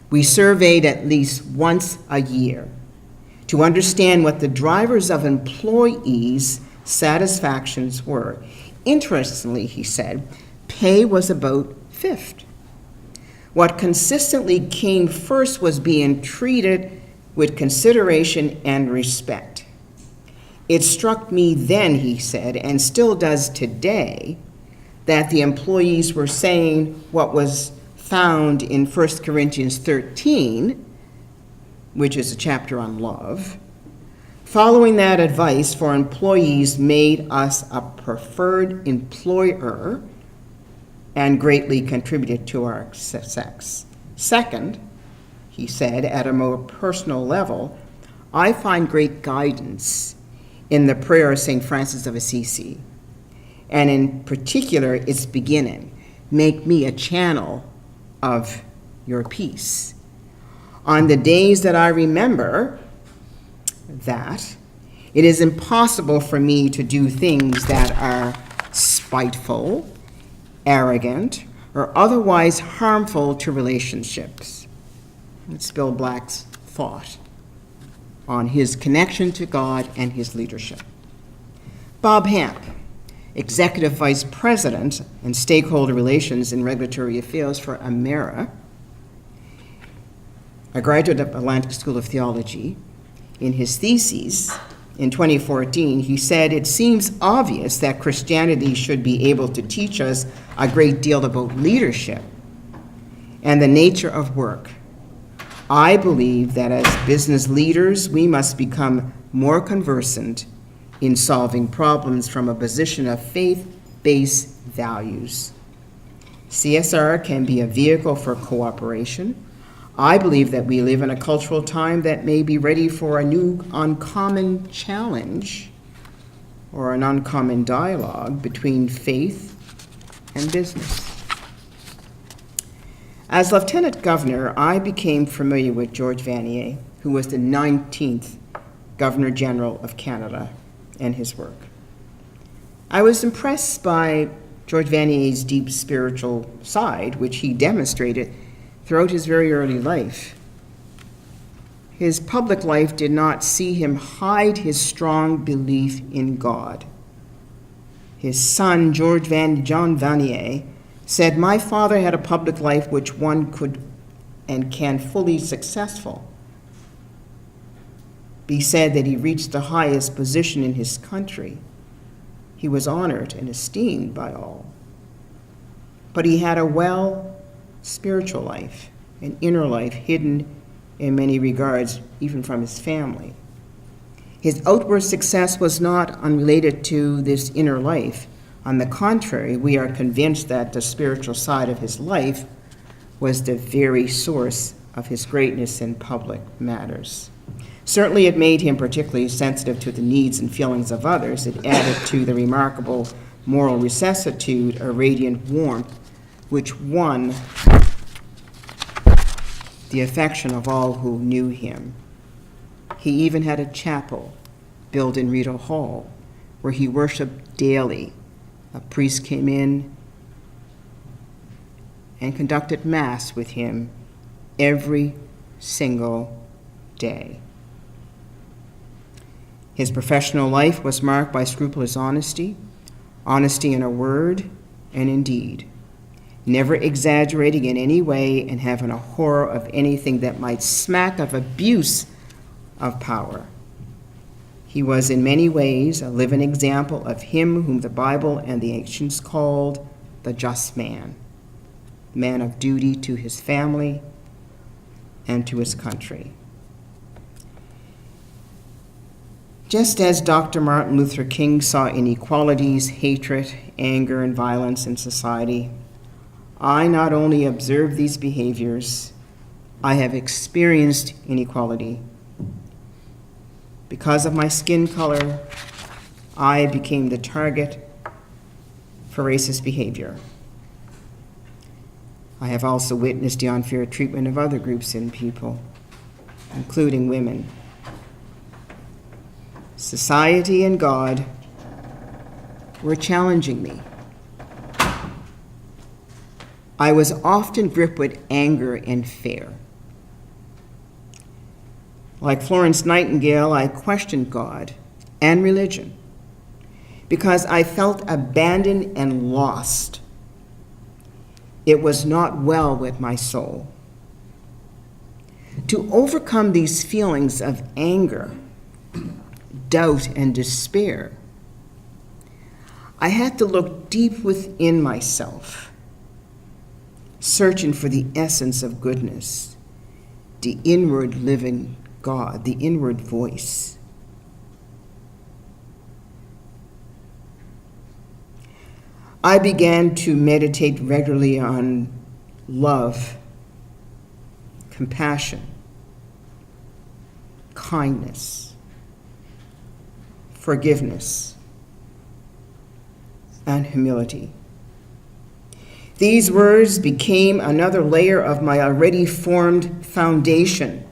[SPEAKER 3] We surveyed at least once a year to understand what the drivers of employees' satisfactions were. Interestingly, he said, pay was about fifth. What consistently came first was being treated with consideration and respect. It struck me then, he said, and still does today, that the employees were saying what was found in 1 Corinthians 13, which is a chapter on love. Following that advice for employees made us a preferred employer and greatly contributed to our success. Second, he said, at a more personal level, I find great guidance in the prayer of St. Francis of Assisi, and in particular its beginning, make me a channel of your peace. On the days that I remember that, it is impossible for me to do things that are spiteful, arrogant, or otherwise harmful to relationships. It's Bill Black's thought on his connection to God and his leadership. Bob Hamp, Executive Vice President and Stakeholder Relations and Regulatory Affairs for Amera, a graduate of Atlantic School of Theology. In his thesis in 2014, he said, "It seems obvious that Christianity should be able to teach us a great deal about leadership and the nature of work. I believe that as business leaders, we must become more conversant in solving problems from a position of faith-based values. CSR can be a vehicle for cooperation. I believe that we live in a cultural time that may be ready for a new uncommon challenge or an uncommon dialogue between faith and business." As Lieutenant Governor, I became familiar with George Vanier, who was the 19th Governor General of Canada, and his work. I was impressed by George Vanier's deep spiritual side, which he demonstrated throughout his very early life. His public life did not see him hide his strong belief in God. His son, John Vanier, said, "My father had a public life which one could and can fully successful be said that he reached the highest position in his country. He was honored and esteemed by all. But he had a spiritual life, an inner life hidden in many regards, even from his family. His outward success was not unrelated to this inner life. On the contrary, we are convinced that the spiritual side of his life was the very source of his greatness in public matters. Certainly it made him particularly sensitive to the needs and feelings of others. It added to the remarkable moral rectitude a radiant warmth which won the affection of all who knew him. He even had a chapel built in Rideau Hall where he worshiped daily. A priest came in and conducted Mass with him every single day. His professional life was marked by scrupulous honesty in a word and in deed, never exaggerating in any way and having a horror of anything that might smack of abuse of power. He was in many ways a living example of him whom the Bible and the ancients called the just man of duty to his family and to his country. Just as Dr. Martin Luther King saw inequalities, hatred, anger, and violence in society, I not only observe these behaviors, I have experienced inequality. Because of my skin color, I became the target for racist behavior. I have also witnessed the unfair treatment of other groups and people, including women. Society and God were challenging me. I was often gripped with anger and fear. Like Florence Nightingale, I questioned God and religion because I felt abandoned and lost. It was not well with my soul. To overcome these feelings of anger, doubt, and despair, I had to look deep within myself, searching for the essence of goodness, the inward living God, the inward voice. I began to meditate regularly on love, compassion, kindness, forgiveness, and humility. These words became another layer of my already formed foundation,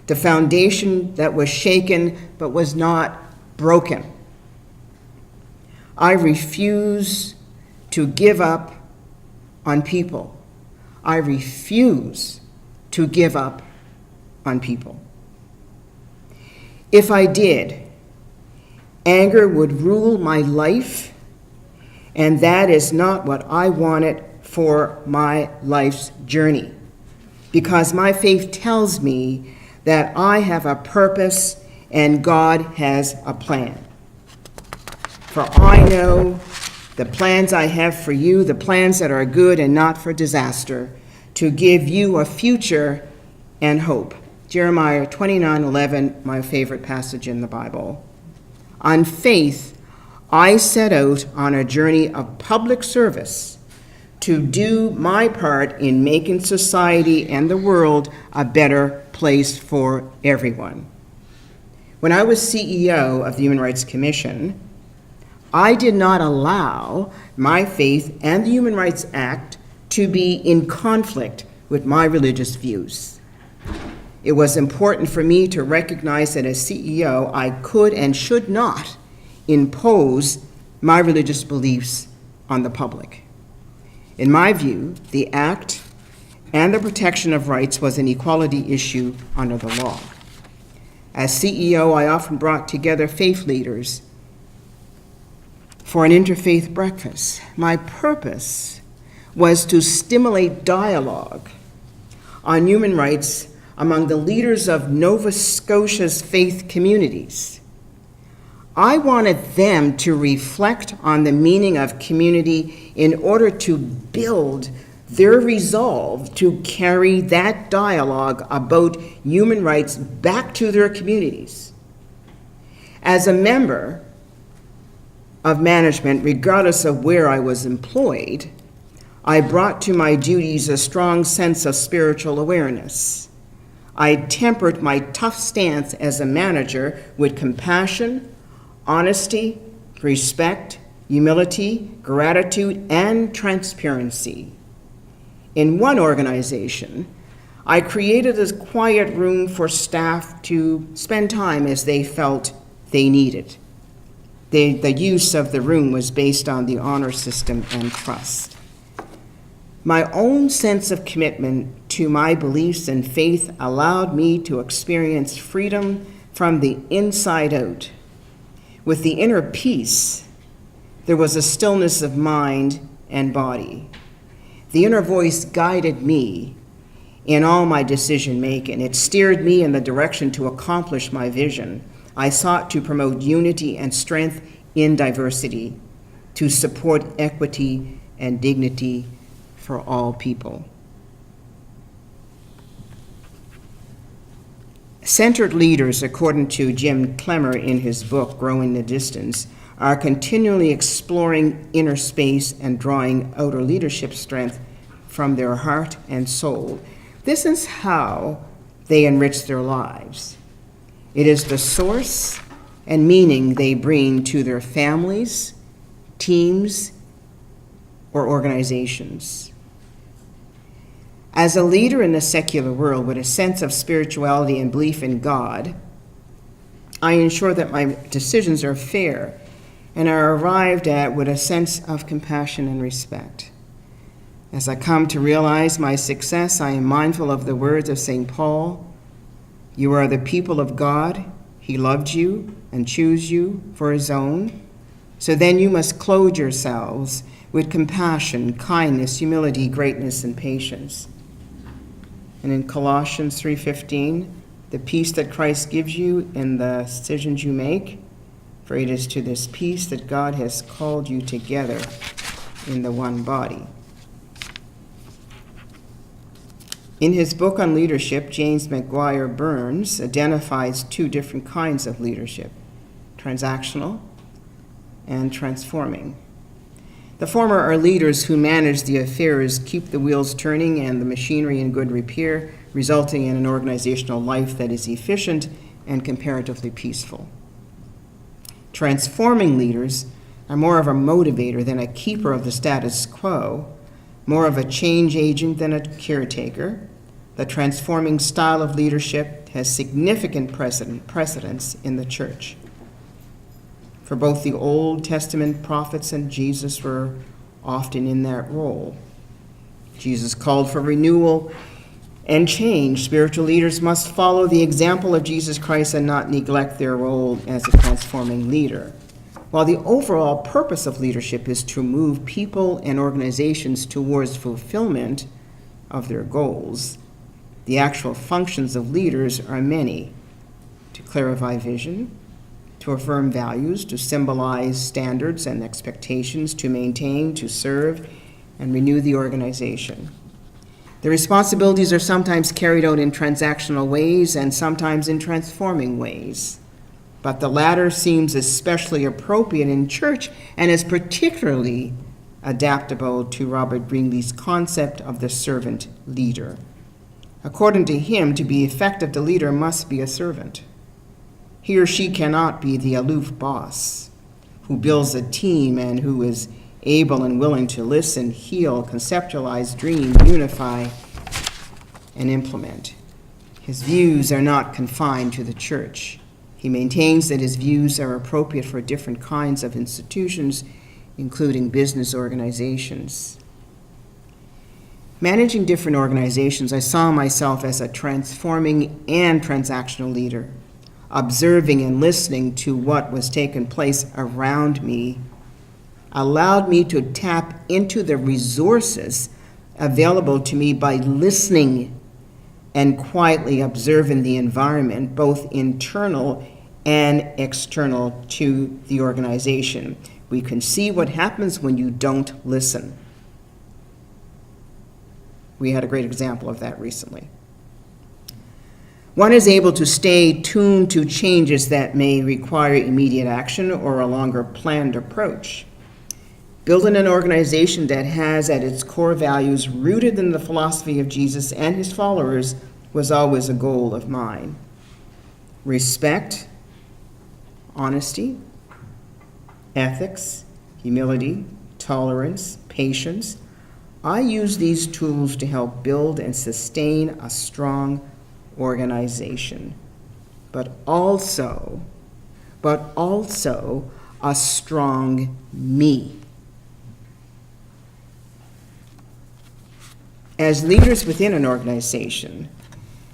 [SPEAKER 3] the foundation that was shaken but was not broken. I refuse to give up on people. I refuse to give up on people. If I did, anger would rule my life and that is not what I wanted for my life's journey, because my faith tells me that I have a purpose and God has a plan. For I know the plans I have for you, the plans that are good and not for disaster, to give you a future and hope. Jeremiah 29:11, my favorite passage in the Bible. On faith, I set out on a journey of public service to do my part in making society and the world a better place for everyone. When I was CEO of the Human Rights Commission, I did not allow my faith and the Human Rights Act to be in conflict with my religious views. It was important for me to recognize that as CEO, I could and should not impose my religious beliefs on the public. In my view, the Act and the protection of rights was an equality issue under the law. As CEO, I often brought together faith leaders for an interfaith breakfast. My purpose was to stimulate dialogue on human rights among the leaders of Nova Scotia's faith communities. I wanted them to reflect on the meaning of community in order to build their resolve to carry that dialogue about human rights back to their communities. As a member of management, regardless of where I was employed, I brought to my duties a strong sense of spiritual awareness. I tempered my tough stance as a manager with compassion, honesty, respect, humility, gratitude, and transparency. In one organization, I created a quiet room for staff to spend time as they felt they needed. The use of the room was based on the honor system and trust. My own sense of commitment to my beliefs and faith allowed me to experience freedom from the inside out. With the inner peace, there was a stillness of mind and body. The inner voice guided me in all my decision making. It steered me in the direction to accomplish my vision. I sought to promote unity and strength in diversity, to support equity and dignity for all people. Centered leaders, according to Jim Clemmer in his book, Growing the Distance, are continually exploring inner space and drawing outer leadership strength from their heart and soul. This is how they enrich their lives. It is the source and meaning they bring to their families, teams, or organizations. As a leader in the secular world with a sense of spirituality and belief in God, I ensure that my decisions are fair and are arrived at with a sense of compassion and respect. As I come to realize my success, I am mindful of the words of St. Paul, "You are the people of God. He loved you and chose you for his own. So then you must clothe yourselves with compassion, kindness, humility, greatness, and patience." And in Colossians 3:15, "The peace that Christ gives you in the decisions you make, for it is to this peace that God has called you together in the one body." In his book on leadership, James McGuire Burns identifies two different kinds of leadership: transactional and transforming. The former are leaders who manage the affairs, keep the wheels turning and the machinery in good repair, resulting in an organizational life that is efficient and comparatively peaceful. Transforming leaders are more of a motivator than a keeper of the status quo, more of a change agent than a caretaker. The transforming style of leadership has significant precedence in the church. For both the Old Testament prophets and Jesus were often in that role. Jesus called for renewal and change. Spiritual leaders must follow the example of Jesus Christ and not neglect their role as a transforming leader. While the overall purpose of leadership is to move people and organizations towards fulfillment of their goals, the actual functions of leaders are many: to clarify vision, to affirm values, to symbolize standards and expectations, to maintain, to serve, and renew the organization. The responsibilities are sometimes carried out in transactional ways and sometimes in transforming ways. But the latter seems especially appropriate in church and is particularly adaptable to Robert Bringley's concept of the servant leader. According to him, to be effective, the leader must be a servant. He or she cannot be the aloof boss who builds a team and who is able and willing to listen, heal, conceptualize, dream, unify, and implement. His views are not confined to the church. He maintains that his views are appropriate for different kinds of institutions, including business organizations. Managing different organizations, I saw myself as a transforming and transactional leader, observing and listening to what was taking place around me allowed me to tap into the resources available to me by listening and quietly observing the environment, both internal and external to the organization. We can see what happens when you don't listen. We had a great example of that recently. One is able to stay tuned to changes that may require immediate action or a longer planned approach. Building an organization that has at its core values rooted in the philosophy of Jesus and his followers was always a goal of mine. Respect, honesty, ethics, humility, tolerance, patience. I use these tools to help build and sustain a strong organization, but also a strong me. As leaders within an organization,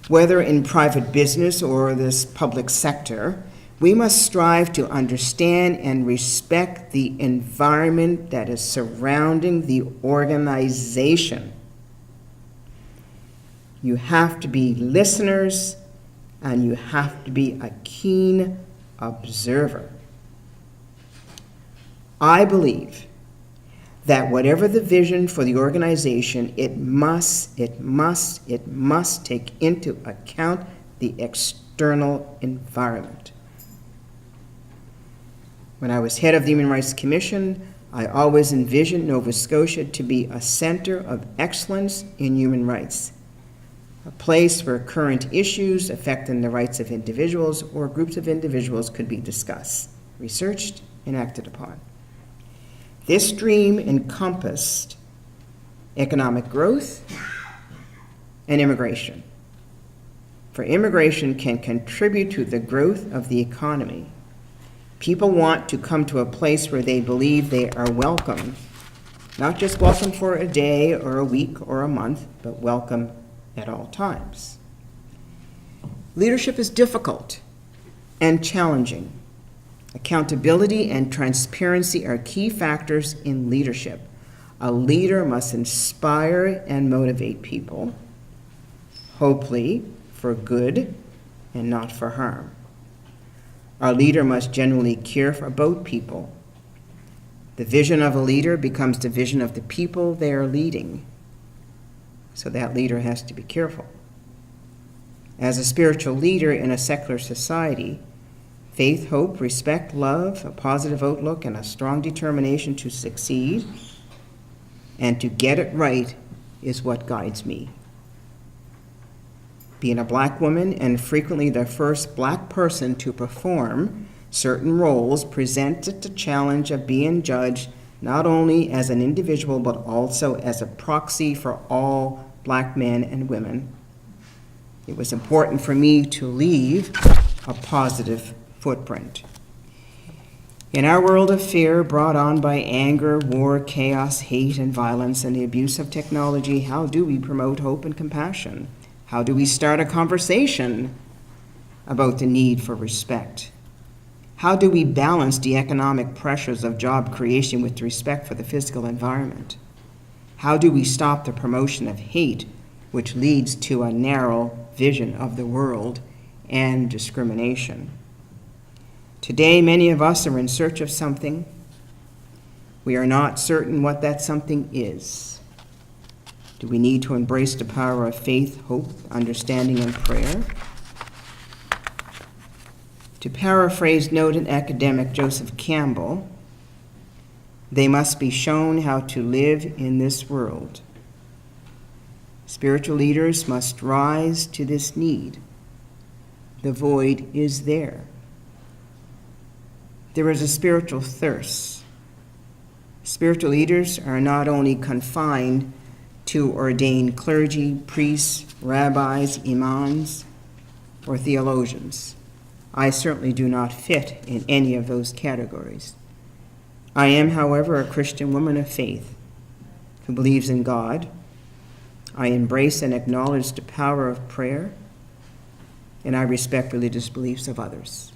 [SPEAKER 3] whether in private business or this public sector, we must strive to understand and respect the environment that is surrounding the organization. You have to be listeners, and you have to be a keen observer. I believe that whatever the vision for the organization, it must take into account the external environment. When I was head of the Human Rights Commission, I always envisioned Nova Scotia to be a center of excellence in human rights, a place where current issues affecting the rights of individuals or groups of individuals could be discussed, researched, and acted upon. This dream encompassed economic growth and immigration. For immigration can contribute to the growth of the economy. People want to come to a place where they believe they are welcome, not just welcome for a day or a week or a month, but welcome at all times. Leadership is difficult and challenging. Accountability and transparency are key factors in leadership. A leader must inspire and motivate people, hopefully for good and not for harm. Our leader must genuinely care about people. The vision of a leader becomes the vision of the people they are leading. So that leader has to be careful. As a spiritual leader in a secular society, faith, hope, respect, love, a positive outlook, and a strong determination to succeed and to get it right is what guides me. Being a Black woman and frequently the first Black person to perform certain roles presented the challenge of being judged not only as an individual but also as a proxy for all Black men and women. It was important for me to leave a positive footprint. In our world of fear brought on by anger, war, chaos, hate, and violence, and the abuse of technology, how do we promote hope and compassion? How do we start a conversation about the need for respect? How do we balance the economic pressures of job creation with respect for the physical environment? How do we stop the promotion of hate, which leads to a narrow vision of the world and discrimination? Today, many of us are in search of something. We are not certain what that something is. Do we need to embrace the power of faith, hope, understanding, and prayer? To paraphrase noted academic Joseph Campbell, they must be shown how to live in this world. Spiritual leaders must rise to this need. The void is there. There is a spiritual thirst. Spiritual leaders are not only confined to ordained clergy, priests, rabbis, imams, or theologians. I certainly do not fit in any of those categories. I am, however, a Christian woman of faith who believes in God. I embrace and acknowledge the power of prayer, and I respect religious beliefs of others.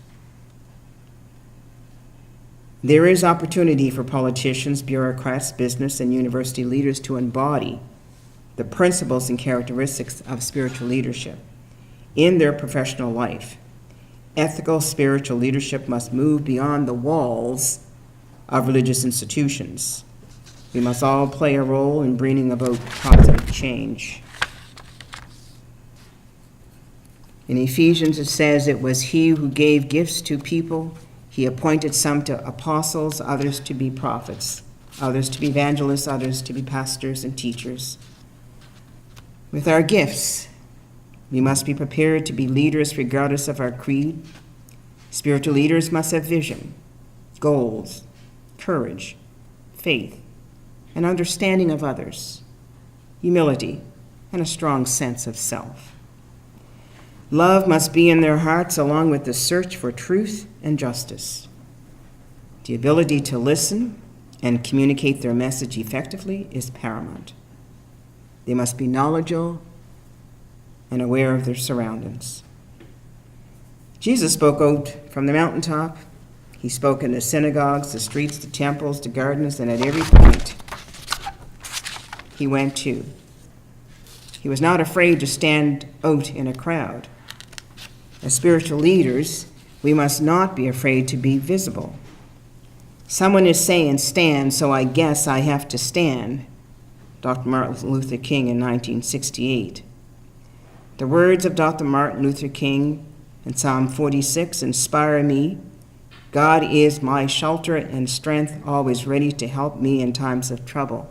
[SPEAKER 3] There is opportunity for politicians, bureaucrats, business, and university leaders to embody the principles and characteristics of spiritual leadership in their professional life. Ethical spiritual leadership must move beyond the walls of religious institutions. We must all play a role in bringing about positive change. In Ephesians, it says, "It was he who gave gifts to people. He appointed some to apostles, others to be prophets, others to be evangelists, others to be pastors and teachers." With our gifts, we must be prepared to be leaders regardless of our creed. Spiritual leaders must have vision, goals, courage, faith, an understanding of others, humility, and a strong sense of self. Love must be in their hearts along with the search for truth and justice. The ability to listen and communicate their message effectively is paramount. They must be knowledgeable and aware of their surroundings. Jesus spoke out from the mountaintop. He spoke in the synagogues, the streets, the temples, the gardens, and at every point he went to. He was not afraid to stand out in a crowd. As spiritual leaders, we must not be afraid to be visible. Someone is saying, "Stand, so I guess I have to stand," Dr. Martin Luther King in 1968. The words of Dr. Martin Luther King in Psalm 46 inspire me. "God is my shelter and strength, always ready to help me in times of trouble.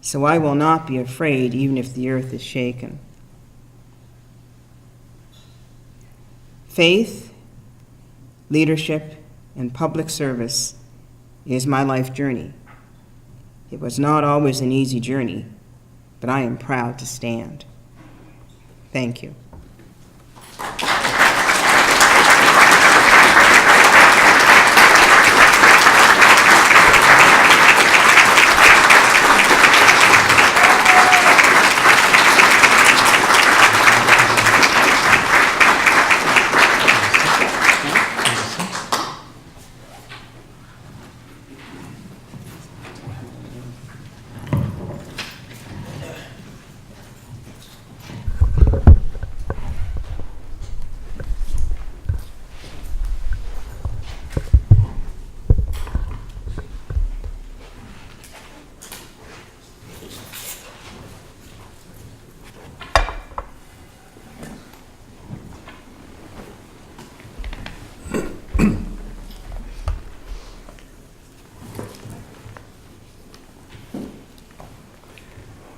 [SPEAKER 3] So I will not be afraid, even if the earth is shaken." Faith, leadership, and public service is my life journey. It was not always an easy journey, but I am proud to stand. Thank you.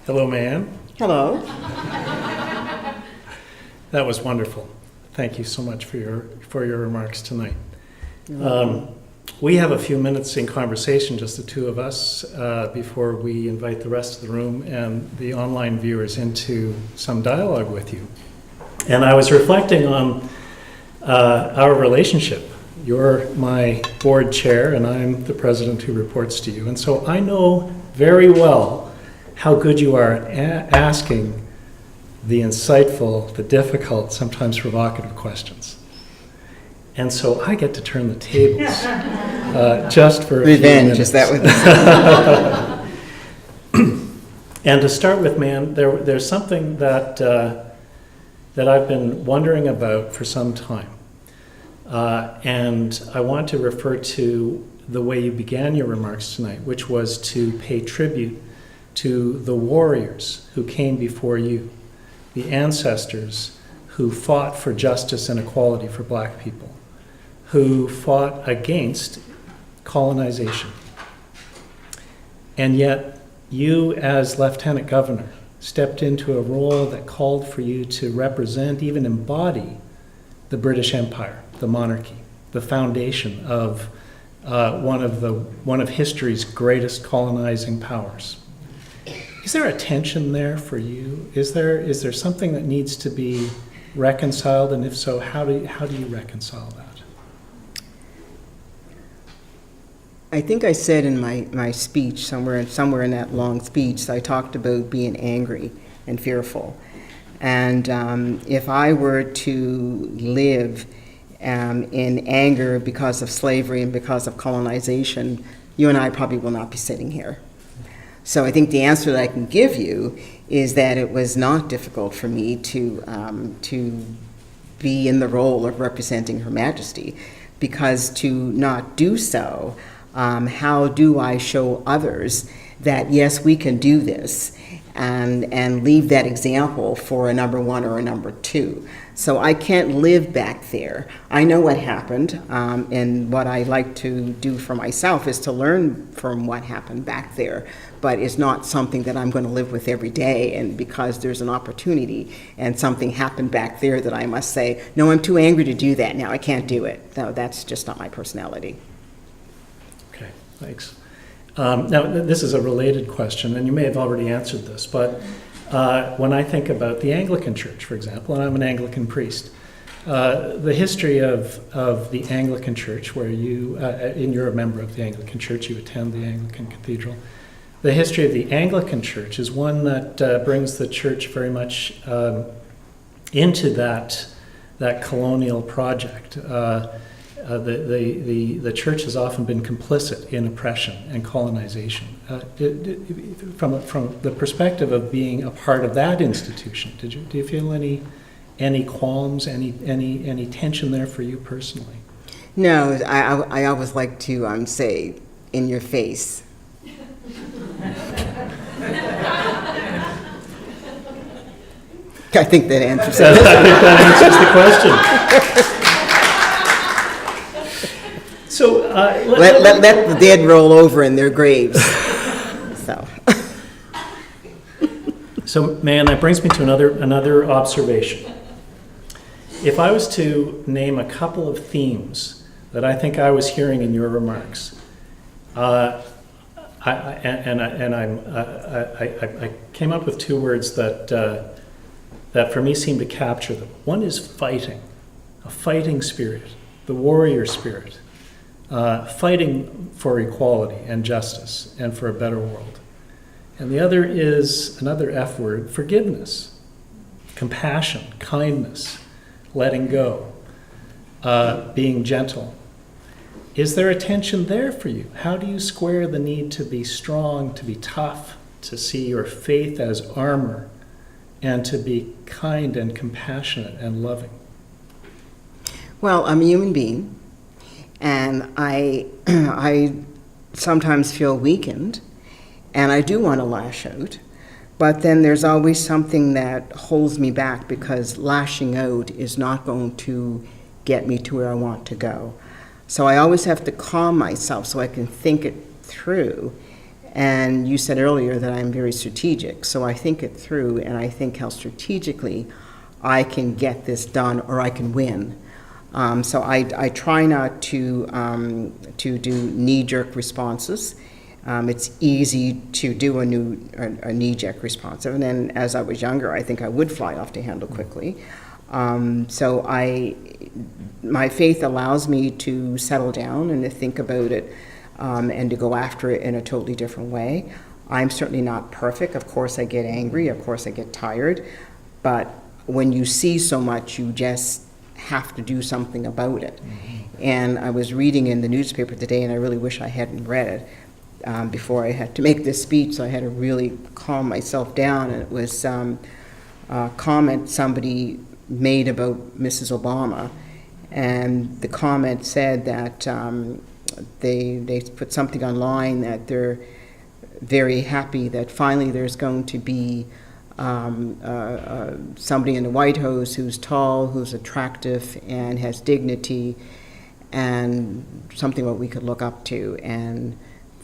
[SPEAKER 2] Hello, Mayann.
[SPEAKER 3] Hello.
[SPEAKER 2] That was wonderful. Thank you so much for your remarks tonight. We have a few minutes in conversation, just the two of us, before we invite the rest of the room and the online viewers into some dialogue with you. And I was reflecting on our relationship. You're my board chair, and I'm the president who reports to you. And so I know very well how good you are at asking the insightful, the difficult, sometimes provocative questions. And so I get to turn the tables just for a few
[SPEAKER 3] Revenge,
[SPEAKER 2] minutes.
[SPEAKER 3] is that what this is?
[SPEAKER 2] And to start with, man, there's something that I've been wondering about for some time. And I want to refer to the way you began your remarks tonight, which was to pay tribute to the warriors who came before you, the ancestors who fought for justice and equality for black people, who fought against colonization. And yet, you as Lieutenant Governor stepped into a role that called for you to represent, even embody, the British Empire, the monarchy, the foundation of one of history's greatest colonizing powers. Is there a tension there for you? Is there something that needs to be reconciled, and if so, how do you reconcile that?
[SPEAKER 3] I think I said in my speech, somewhere in that long speech, I talked about being angry and fearful. And if I were to live in anger because of slavery and because of colonization, you and I probably will not be sitting here. So I think the answer that I can give you is that it was not difficult for me to be in the role of representing Her Majesty, because to not do so, how do I show others that yes, we can do this, and leave that example for a number one or a number two? So I can't live back there. I know what happened, and what I like to do for myself is to learn from what happened back there, but it's not something that I'm going to live with every day, and because there's an opportunity and something happened back there that I must say, no, I'm too angry to do that now, I can't do it. No, that's just not my personality.
[SPEAKER 2] Okay, thanks. Now, this is a related question, and you may have already answered this, but when I think about the Anglican Church, for example, and I'm an Anglican priest, the history of the Anglican Church, where you're a member of the Anglican Church, you attend the Anglican Cathedral. The history of the Anglican Church is one that brings the church very much into that colonial project. The church has often been complicit in oppression and colonization. From the perspective of being a part of that institution, do you feel any qualms, any tension there for you personally?
[SPEAKER 3] No, I always like to say, in your face. I think that answers it.
[SPEAKER 2] I think that answers the question. So
[SPEAKER 3] let the dead roll over in their graves.
[SPEAKER 2] So, man, that brings me to another observation. If I was to name a couple of themes that I think I was hearing in your remarks, I came up with two words that for me seem to capture them. One is fighting, a fighting spirit, the warrior spirit. Fighting for equality and justice and for a better world. And the other is another F word, forgiveness, compassion, kindness, letting go, being gentle. Is there a tension there for you? How do you square the need to be strong, to be tough, to see your faith as armor, and to be kind and compassionate and loving?
[SPEAKER 3] Well, I'm a human being. And I sometimes feel weakened, and I do want to lash out, but then there's always something that holds me back, because lashing out is not going to get me to where I want to go. So I always have to calm myself so I can think it through. And you said earlier that I'm very strategic, so I think it through, and I think how strategically I can get this done, or I can win. So I try not to do knee-jerk responses. It's easy to do a knee-jerk response. And then as I was younger, I think I would fly off the handle quickly. So my faith allows me to settle down and to think about it, and to go after it in a totally different way. I'm certainly not perfect. Of course I get angry. Of course I get tired. But when you see so much, you just have to do something about it. And I was reading in the newspaper today, and I really wish I hadn't read it before I had to make this speech, so I had to really calm myself down. And it was a comment somebody made about Mrs. Obama, and the comment said that they put something online that they're very happy that finally there's going to be somebody in the White House who's tall, who's attractive, and has dignity, and something what we could look up to. And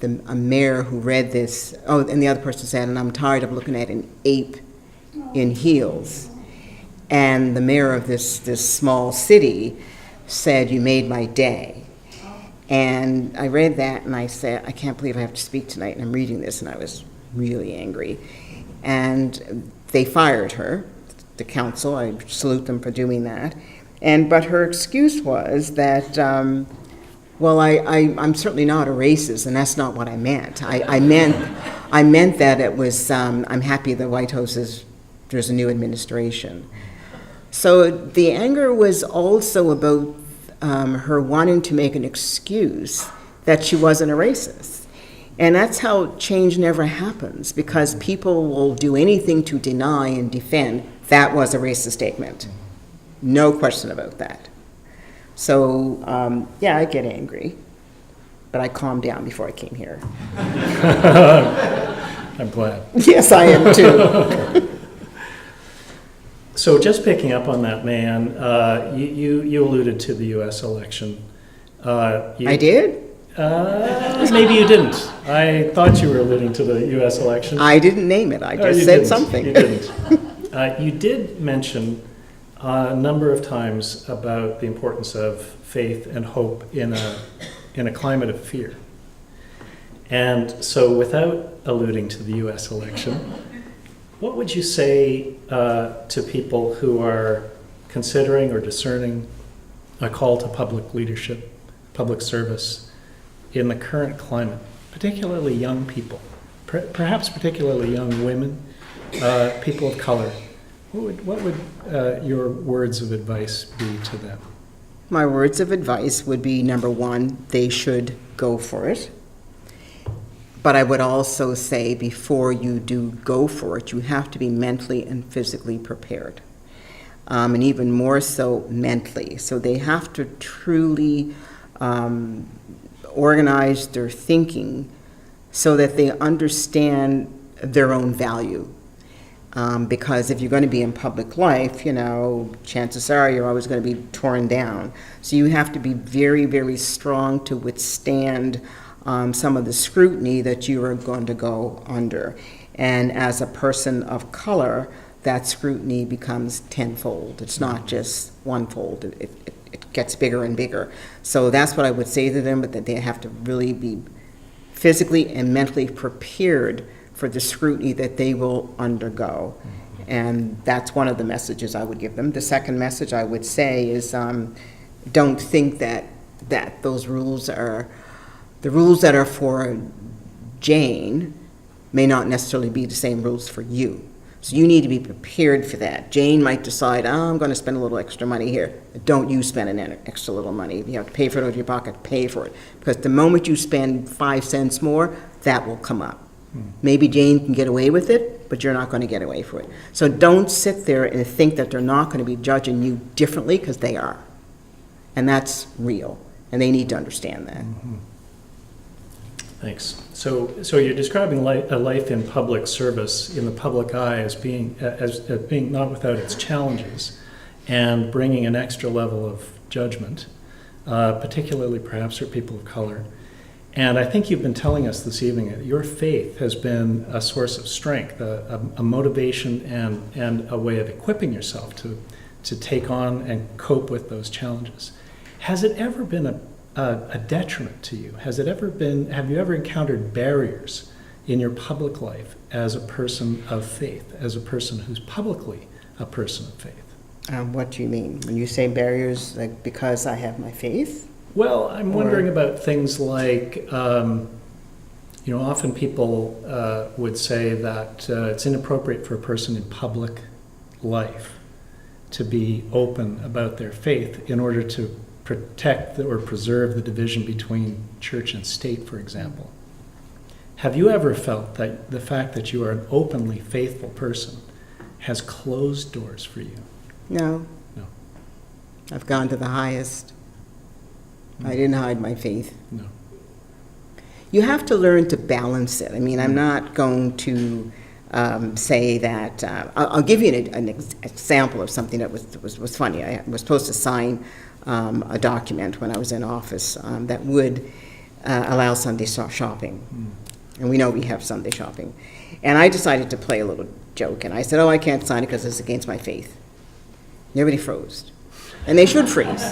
[SPEAKER 3] a mayor who read this, and the other person said, and I'm tired of looking at an ape in heels. And the mayor of this small city said, "You made my day." And I read that and I said, I can't believe I have to speak tonight, and I'm reading this, and I was really angry. And they fired her, the council. I salute them for doing that. But her excuse was that, well, I'm certainly not a racist, and that's not what I meant. I meant that it was, I'm happy the White House there's a new administration. So the anger was also about her wanting to make an excuse that she wasn't a racist. And that's how change never happens, because people will do anything to deny and defend that was a racist statement. No question about that. So, yeah, I get angry, but I calmed down before I came here.
[SPEAKER 2] I'm glad.
[SPEAKER 3] Yes, I am too.
[SPEAKER 2] So just picking up on that, Mayann, you alluded to the U.S. election.
[SPEAKER 3] I did?
[SPEAKER 2] Maybe you didn't. I thought you were alluding to the U.S. election.
[SPEAKER 3] I didn't name it. I just said something.
[SPEAKER 2] You didn't. You did mention a number of times about the importance of faith and hope in a climate of fear. And so without alluding to the U.S. election, what would you say to people who are considering or discerning a call to public leadership, public service in the current climate, particularly young people, perhaps particularly young women, people of color? What would your words of advice be to them?
[SPEAKER 3] My words of advice would be, number one, they should go for it. But I would also say, before you do go for it, you have to be mentally and physically prepared. And even more so mentally. So they have to truly organize their thinking so that they understand their own value. Because if you're going to be in public life, chances are you're always going to be torn down. So you have to be very, very strong to withstand some of the scrutiny that you are going to go under. And as a person of color, that scrutiny becomes tenfold. It's not just onefold. It gets bigger and bigger. So that's what I would say to them, but that they have to really be physically and mentally prepared for the scrutiny that they will undergo. And that's one of the messages I would give them. The second message I would say is don't think that those rules are, the rules that are for Jane may not necessarily be the same rules for you. So you need to be prepared for that. Jane might decide, I'm going to spend a little extra money here. Don't you spend an extra little money. If you have to pay for it out of your pocket, pay for it. Because the moment you spend 5 cents more, that will come up. Maybe Jane can get away with it, but you're not going to get away for it. So don't sit there and think that they're not going to be judging you differently, because they are. And that's real. And they need to understand that.
[SPEAKER 2] Mm-hmm. Thanks. So you're describing a life in public service, in the public eye, as being not without its challenges, and bringing an extra level of judgment, particularly perhaps for people of color. And I think you've been telling us this evening that your faith has been a source of strength, a motivation, and a way of equipping yourself to take on and cope with those challenges. Has it ever been a detriment to you? Have you ever encountered barriers in your public life as a person of faith, as a person who's publicly a person of faith?
[SPEAKER 3] What do you mean? When you say barriers, like because I have my faith?
[SPEAKER 2] Well, I'm wondering about things like, often people would say that it's inappropriate for a person in public life to be open about their faith in order to protect or preserve the division between church and state, for example. Have you ever felt that the fact that you are an openly faithful person has closed doors for you?
[SPEAKER 3] No.
[SPEAKER 2] No.
[SPEAKER 3] I've gone to the highest. I didn't hide my faith.
[SPEAKER 2] No.
[SPEAKER 3] You have to learn to balance it. I mean, I'm not going to say that. I'll give you an example of something that was funny. I was supposed to sign a document when I was in office that would allow Sunday shopping. And we know we have Sunday shopping. And I decided to play a little joke, and I said, I can't sign it because it's against my faith. And everybody froze. And they should freeze.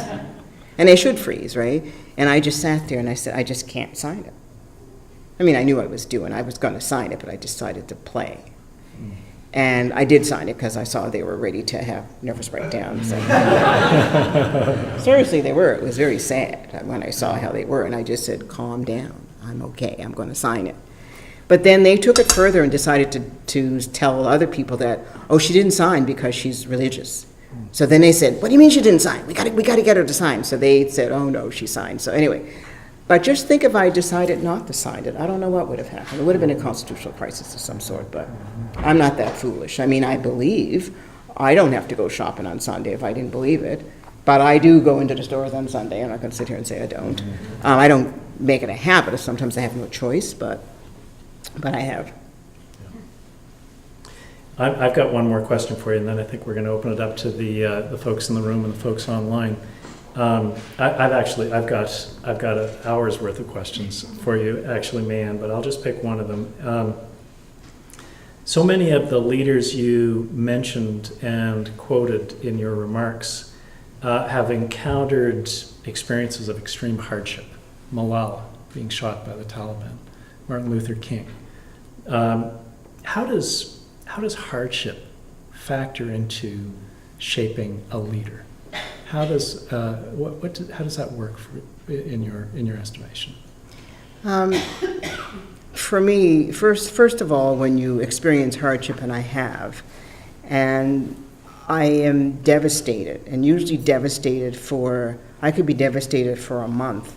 [SPEAKER 3] And they should freeze, right? And I just sat there and I said, I just can't sign it. I mean, I knew what I was doing. I was going to sign it, but I decided to play. And I did sign it because I saw they were ready to have nervous breakdowns. Seriously, they were. It was very sad when I saw how they were. And I just said, calm down. I'm okay. I'm going to sign it. But then they took it further and decided to tell other people that, she didn't sign because she's religious. So then they said, what do you mean she didn't sign? We got to get her to sign. So they said, no, she signed. So anyway, but just think if I decided not to sign it, I don't know what would have happened. It would have been a constitutional crisis of some sort, but I'm not that foolish. I mean, I believe I don't have to go shopping on Sunday if I didn't believe it, but I do go into the stores on Sunday. I'm not going to sit here and say I don't. I don't make it a habit. Sometimes I have no choice, but I have.
[SPEAKER 2] I've got one more question for you, and then I think we're going to open it up to the folks in the room and the folks online. I've got an hour's worth of questions for you, actually, Mayann, but I'll just pick one of them. So many of the leaders you mentioned and quoted in your remarks have encountered experiences of extreme hardship. Malala being shot by the Taliban, Martin Luther King. How does hardship factor into shaping a leader? How does how does that work in your estimation?
[SPEAKER 3] For me, first of all, when you experience hardship, and I have, and I am devastated, and usually I could be devastated for a month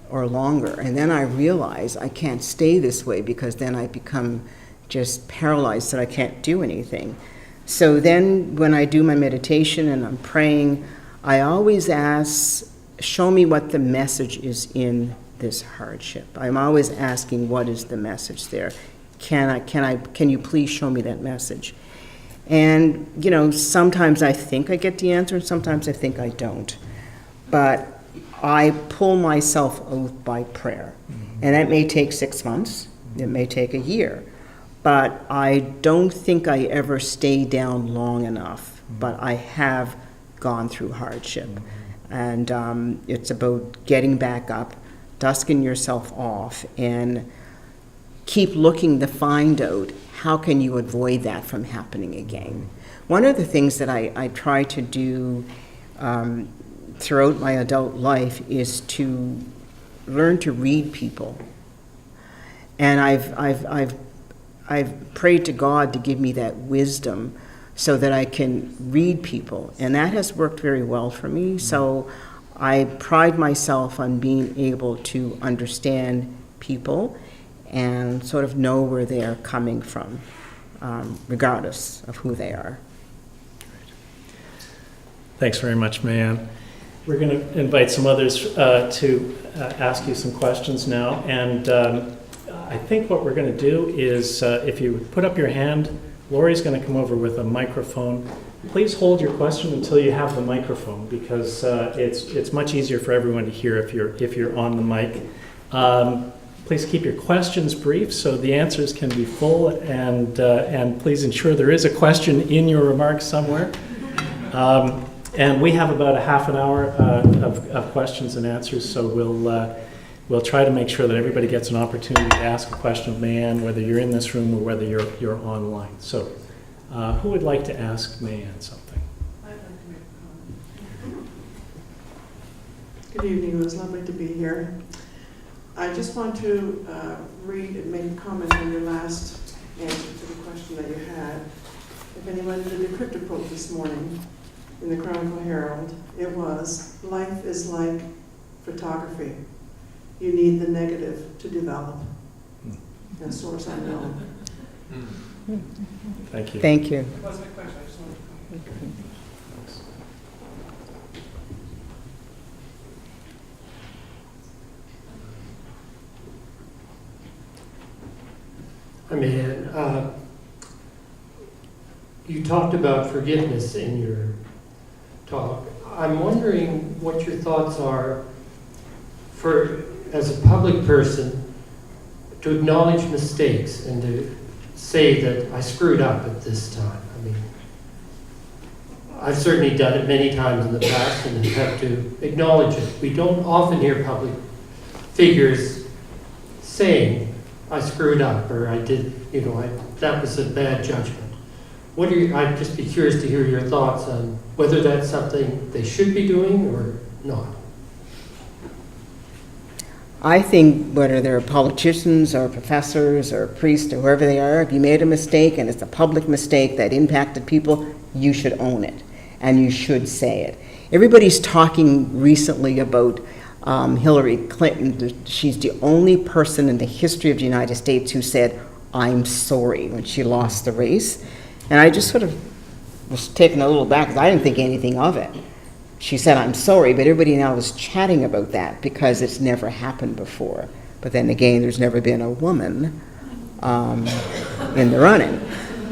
[SPEAKER 3] or longer, and then I realize I can't stay this way because then I become just paralyzed that I can't do anything. So then when I do my meditation and I'm praying, I always ask, show me what the message is in this hardship. I'm always asking, what is the message there? Can you please show me that message? And, sometimes I think I get the answer and sometimes I think I don't. But I pull myself out by prayer. And that may take 6 months. It may take a year. But I don't think I ever stay down long enough. But I have gone through hardship. And it's about getting back up, dusting yourself off, and keep looking to find out how can you avoid that from happening again. One of the things that I try to do throughout my adult life is to learn to read people. And I've prayed to God to give me that wisdom so that I can read people, and that has worked very well for me. So I pride myself on being able to understand people and sort of know where they are coming from, regardless of who they are.
[SPEAKER 2] Thanks very much, Mayann. We're going to invite some others to ask you some questions now, and I think what we're going to do is if you put up your hand, Lori's going to come over with a microphone. Please hold your question until you have the microphone, because it's much easier for everyone to hear if you're on the mic. Please keep your questions brief so the answers can be full, and please ensure there is a question in your remarks somewhere. And we have about a half an hour of questions and answers, so we'll try to make sure that everybody gets an opportunity to ask a question of Mayann, whether you're in this room or whether you're online. So who would like to ask Mayann something?
[SPEAKER 4] I'd like to make a comment. Good evening. It was lovely to be here. I just want to read and make a comment on your last answer to the question that you had. If anyone did the crypto quote this morning, in the Chronicle Herald, it was, life is like photography. You need the negative to develop. A source unknown.
[SPEAKER 2] Thank you.
[SPEAKER 3] Thank you.
[SPEAKER 4] That was my question. I just wanted to
[SPEAKER 5] Hi, Mayann. You talked about forgiveness in your talk. I'm wondering what your thoughts are for, as a public person, to acknowledge mistakes and to say that I screwed up at this time. I mean, I've certainly done it many times in the past and have to acknowledge it. We don't often hear public figures saying, I screwed up, or I did, that was a bad judgment. I'd just be curious to hear your thoughts on whether that's something they should be doing or not.
[SPEAKER 3] I think whether they're politicians or professors or priests or whoever they are, if you made a mistake and it's a public mistake that impacted people, you should own it and you should say it. Everybody's talking recently about Hillary Clinton. She's the only person in the history of the United States who said, I'm sorry, when she lost the race. And I just sort of was taken a little back because I didn't think anything of it. She said, I'm sorry, but everybody now is chatting about that because it's never happened before. But then again, there's never been a woman in the running.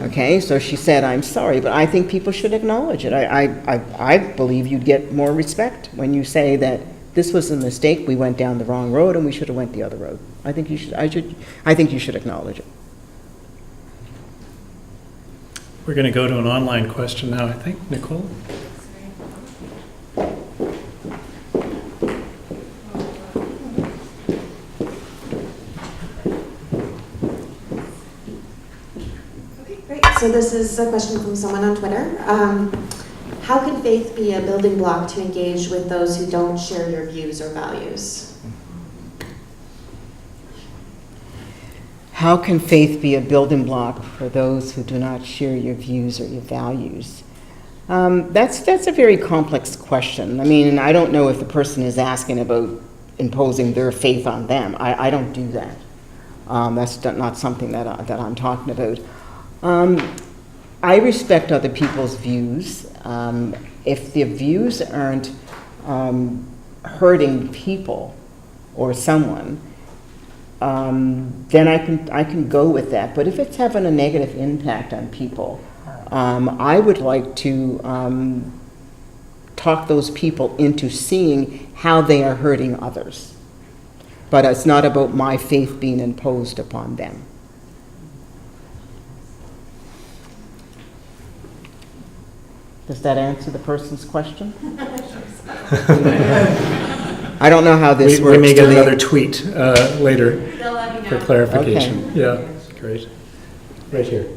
[SPEAKER 3] Okay, so she said, I'm sorry, but I think people should acknowledge it. I believe you'd get more respect when you say that this was a mistake, we went down the wrong road, and we should have went the other road. I think you should acknowledge it.
[SPEAKER 2] We're going to go to an online question now, I think. Nicole?
[SPEAKER 6] Okay, great. So this is a question from someone on Twitter. How can faith be a building block to engage with those who don't share your views or values?
[SPEAKER 3] How can faith be a building block for those who do not share your views or your values? That's a very complex question. I mean, I don't know if the person is asking about imposing their faith on them. I don't do that. That's not something that I'm talking about. I respect other people's views. If their views aren't hurting people or someone, then I can go with that. But if it's having a negative impact on people, I would like to talk those people into seeing how they are hurting others. But it's not about my faith being imposed upon them. Does that answer the person's question? I don't know how this works.
[SPEAKER 2] We may get another tweet later
[SPEAKER 6] They'll let me know.
[SPEAKER 2] for clarification.
[SPEAKER 3] Okay.
[SPEAKER 2] Yeah, great. Right here.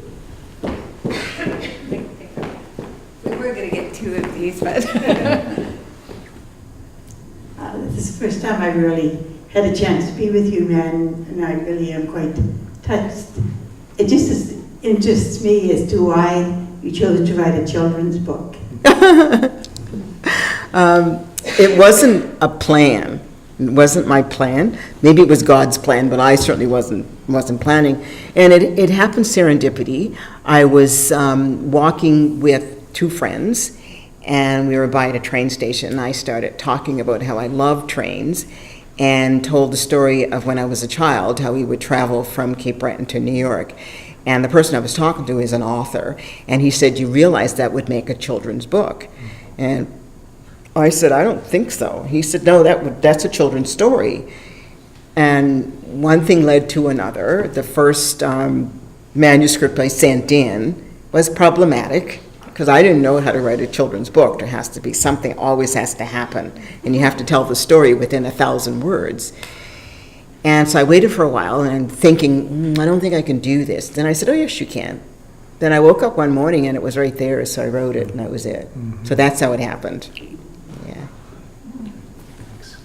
[SPEAKER 7] We're going to get two of these, but
[SPEAKER 8] this is the first time I really had a chance to be with you, man, and I really am quite touched. It just interests me as to why you chose to write a children's book.
[SPEAKER 3] It wasn't a plan. It wasn't my plan. Maybe it was God's plan, but I certainly wasn't planning. And it happened serendipity. I was walking with two friends, and we were by at a train station, and I started talking about how I love trains and told the story of when I was a child, how we would travel from Cape Breton to New York. And the person I was talking to is an author, and he said, you realize that would make a children's book? And I said, I don't think so. He said, no, that's a children's story. And one thing led to another. The first manuscript I sent in was problematic because I didn't know how to write a children's book. There has to be something, always has to happen, and you have to tell the story within 1,000 words. And so I waited for a while and thinking, I don't think I can do this. Then I said, oh, yes, you can. Then I woke up one morning and it was right there, so I wrote it and that was it. Mm-hmm. So that's how it happened. Yeah.
[SPEAKER 2] Thanks.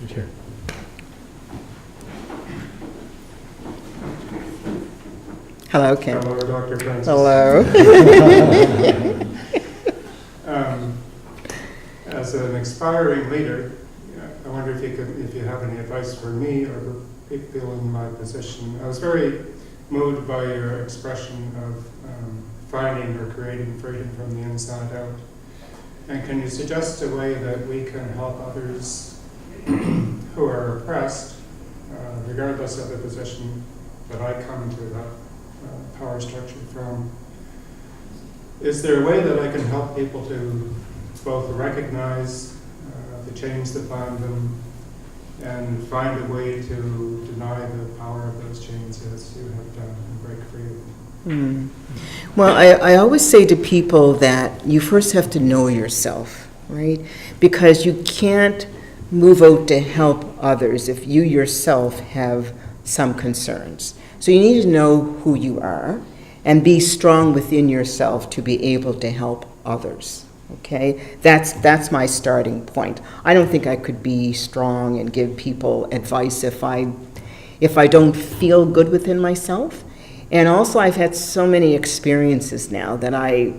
[SPEAKER 2] Right here.
[SPEAKER 3] Hello, Ken.
[SPEAKER 5] Hello, Dr. Francis.
[SPEAKER 3] Hello.
[SPEAKER 9] aspiring leader, I wonder if you have any advice for me or for people in my position. I was very moved by your expression of finding or creating freedom from the inside out. And can you suggest a way that we can help others who are oppressed, regardless of the position that I come to that power structure from? Is there a way that I can help people to both recognize the change that bound them and find a way to deny the power of those chains as you have done and break free of them?
[SPEAKER 3] Well, I always say to people that you first have to know yourself, right? Because you can't move out to help others if you yourself have some concerns. So you need to know who you are and be strong within yourself to be able to help others. Okay, that's my starting point. I don't think I could be strong and give people advice if I don't feel good within myself. And also, I've had so many experiences now that I,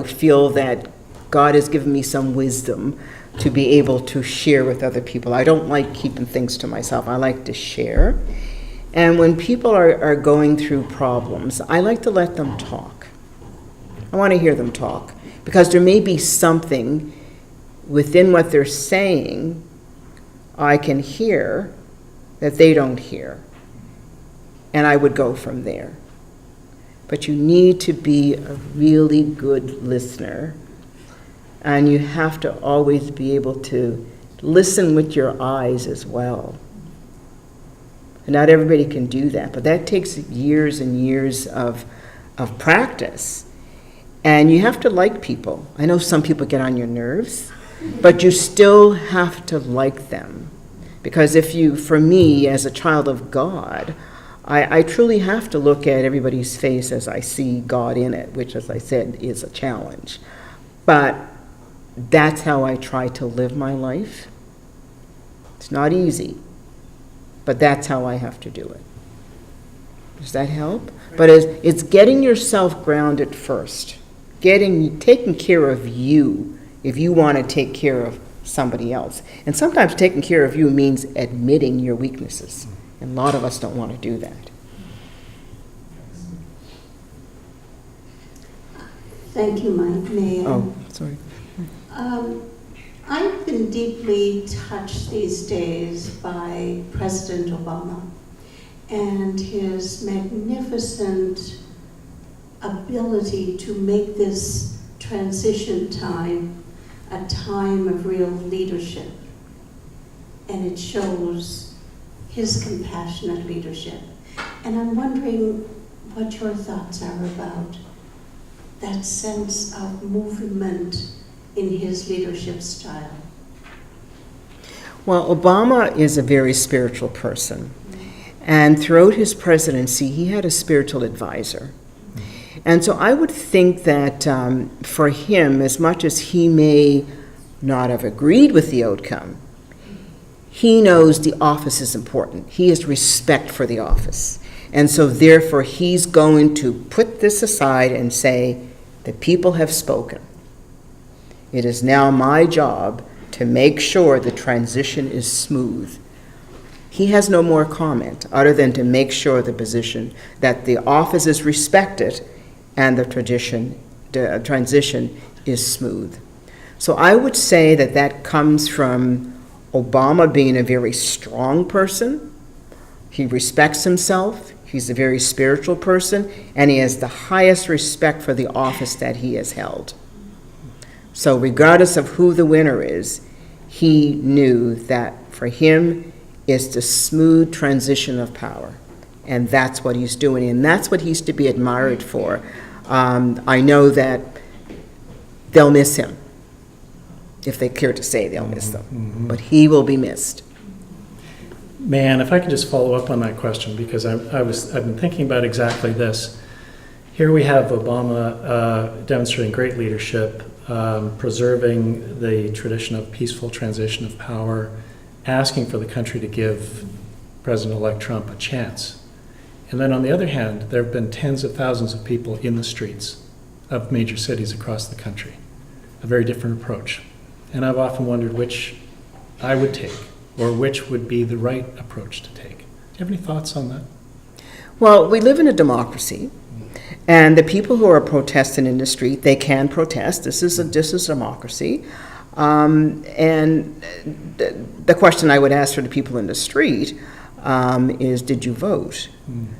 [SPEAKER 3] feel that God has given me some wisdom to be able to share with other people. I don't like keeping things to myself. I like to share. And when people are going through problems, I like to let them talk. I want to hear them talk, because there may be something within what they're saying I can hear that they don't hear. And I would go from there. But you need to be a really good listener, and you have to always be able to listen with your eyes as well. And not everybody can do that, but that takes years and years of practice. And you have to like people. I know some people get on your nerves, but you still have to like them. Because for me, as a child of God, I truly have to look at everybody's face as I see God in it, which, as I said, is a challenge. But that's how I try to live my life. It's not easy, but that's how I have to do it. Does that help? But it's getting yourself grounded first. Taking care of you if you want to take care of somebody else. And sometimes taking care of you means admitting your weaknesses. And a lot of us don't want to do that.
[SPEAKER 10] Thank you, Mayann.
[SPEAKER 3] Oh, sorry.
[SPEAKER 10] I've been deeply touched these days by President Obama and his magnificent ability to make this transition time a time of real leadership. And it shows his compassionate leadership. And I'm wondering what your thoughts are about that sense of movement in his leadership style.
[SPEAKER 3] Well, Obama is a very spiritual person. And throughout his presidency, he had a spiritual advisor. And so I would think that for him, as much as he may not have agreed with the outcome, he knows the office is important. He has respect for the office. And so therefore, he's going to put this aside and say, the people have spoken. It is now my job to make sure the transition is smooth. He has no more comment other than to make sure the position that the office is respected and the transition is smooth. So I would say that comes from Obama being a very strong person. He respects himself. He's a very spiritual person, and he has the highest respect for the office that he has held. So regardless of who the winner is, he knew that for him it's the smooth transition of power. And that's what he's doing, and that's what he's to be admired for. I know that they'll miss him. If they care to say they'll miss them. But he will be missed.
[SPEAKER 2] Mayann, if I could just follow up on that question, because I've been thinking about exactly this. Here we have Obama demonstrating great leadership, preserving the tradition of peaceful transition of power, asking for the country to give President-elect Trump a chance. And then on the other hand, there have been tens of thousands of people in the streets of major cities across the country. A very different approach. And I've often wondered which I would take, or which would be the right approach to take. Do you have any thoughts on that?
[SPEAKER 3] Well, we live in a democracy, and the people who are protesting in the street, they can protest. This is democracy. And the question I would ask for the people in the street is, did you vote?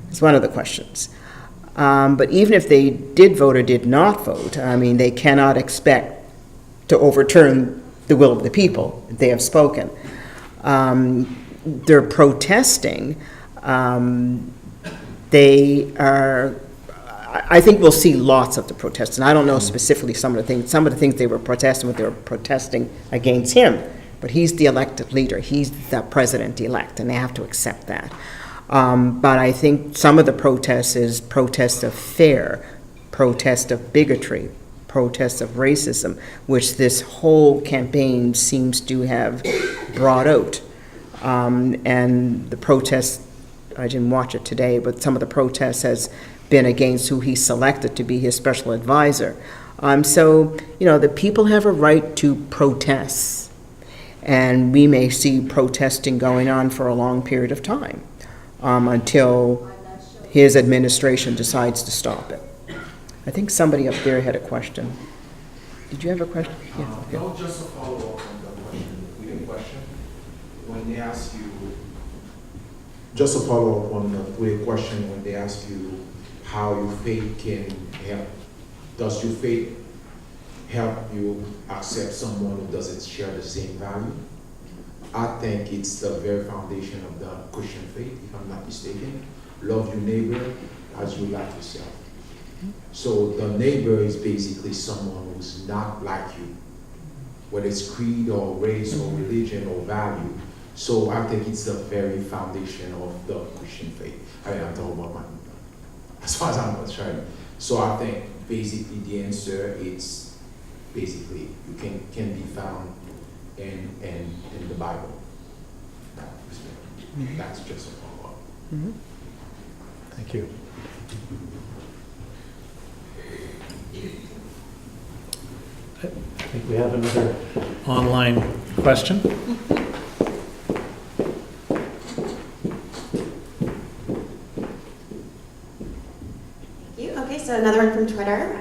[SPEAKER 3] It's one of the questions. But even if they did vote or did not vote, I mean, they cannot expect to overturn the will of the people. They have spoken. They're protesting. They are, I think we'll see lots of the protests, and I don't know specifically some of the things they were protesting, what they were protesting against him, but he's the elected leader, he's the president-elect, and they have to accept that. But I think some of the protests is protests of fear, protest of bigotry, protests of racism, which this whole campaign seems to have brought out. And the protests, I didn't watch it today, but some of the protests has been against who he selected to be his special advisor. So, you know, the people have a right to protest, and we may see protesting going on for a long period of time until his administration decides to stop it. I think somebody up there had a question. Did you have a question? Yeah.
[SPEAKER 11] No, just a follow-up on the question. When they ask you, just a follow-up on the question when they ask you how your faith can help. Does your faith help you accept someone who doesn't share the same value? I think it's the very foundation of the Christian faith, if I'm not mistaken. Love your neighbor as you like yourself. So the neighbor is basically someone who's not like you, whether it's creed or race or religion or value. So I think it's the very foundation of the Christian faith. I mean, I'm talking about as far as I'm concerned. So I think basically the answer is basically you can be found in the Bible. That's just a follow-up.
[SPEAKER 2] Thank you. I think we have another online question.
[SPEAKER 6] So another one from Twitter.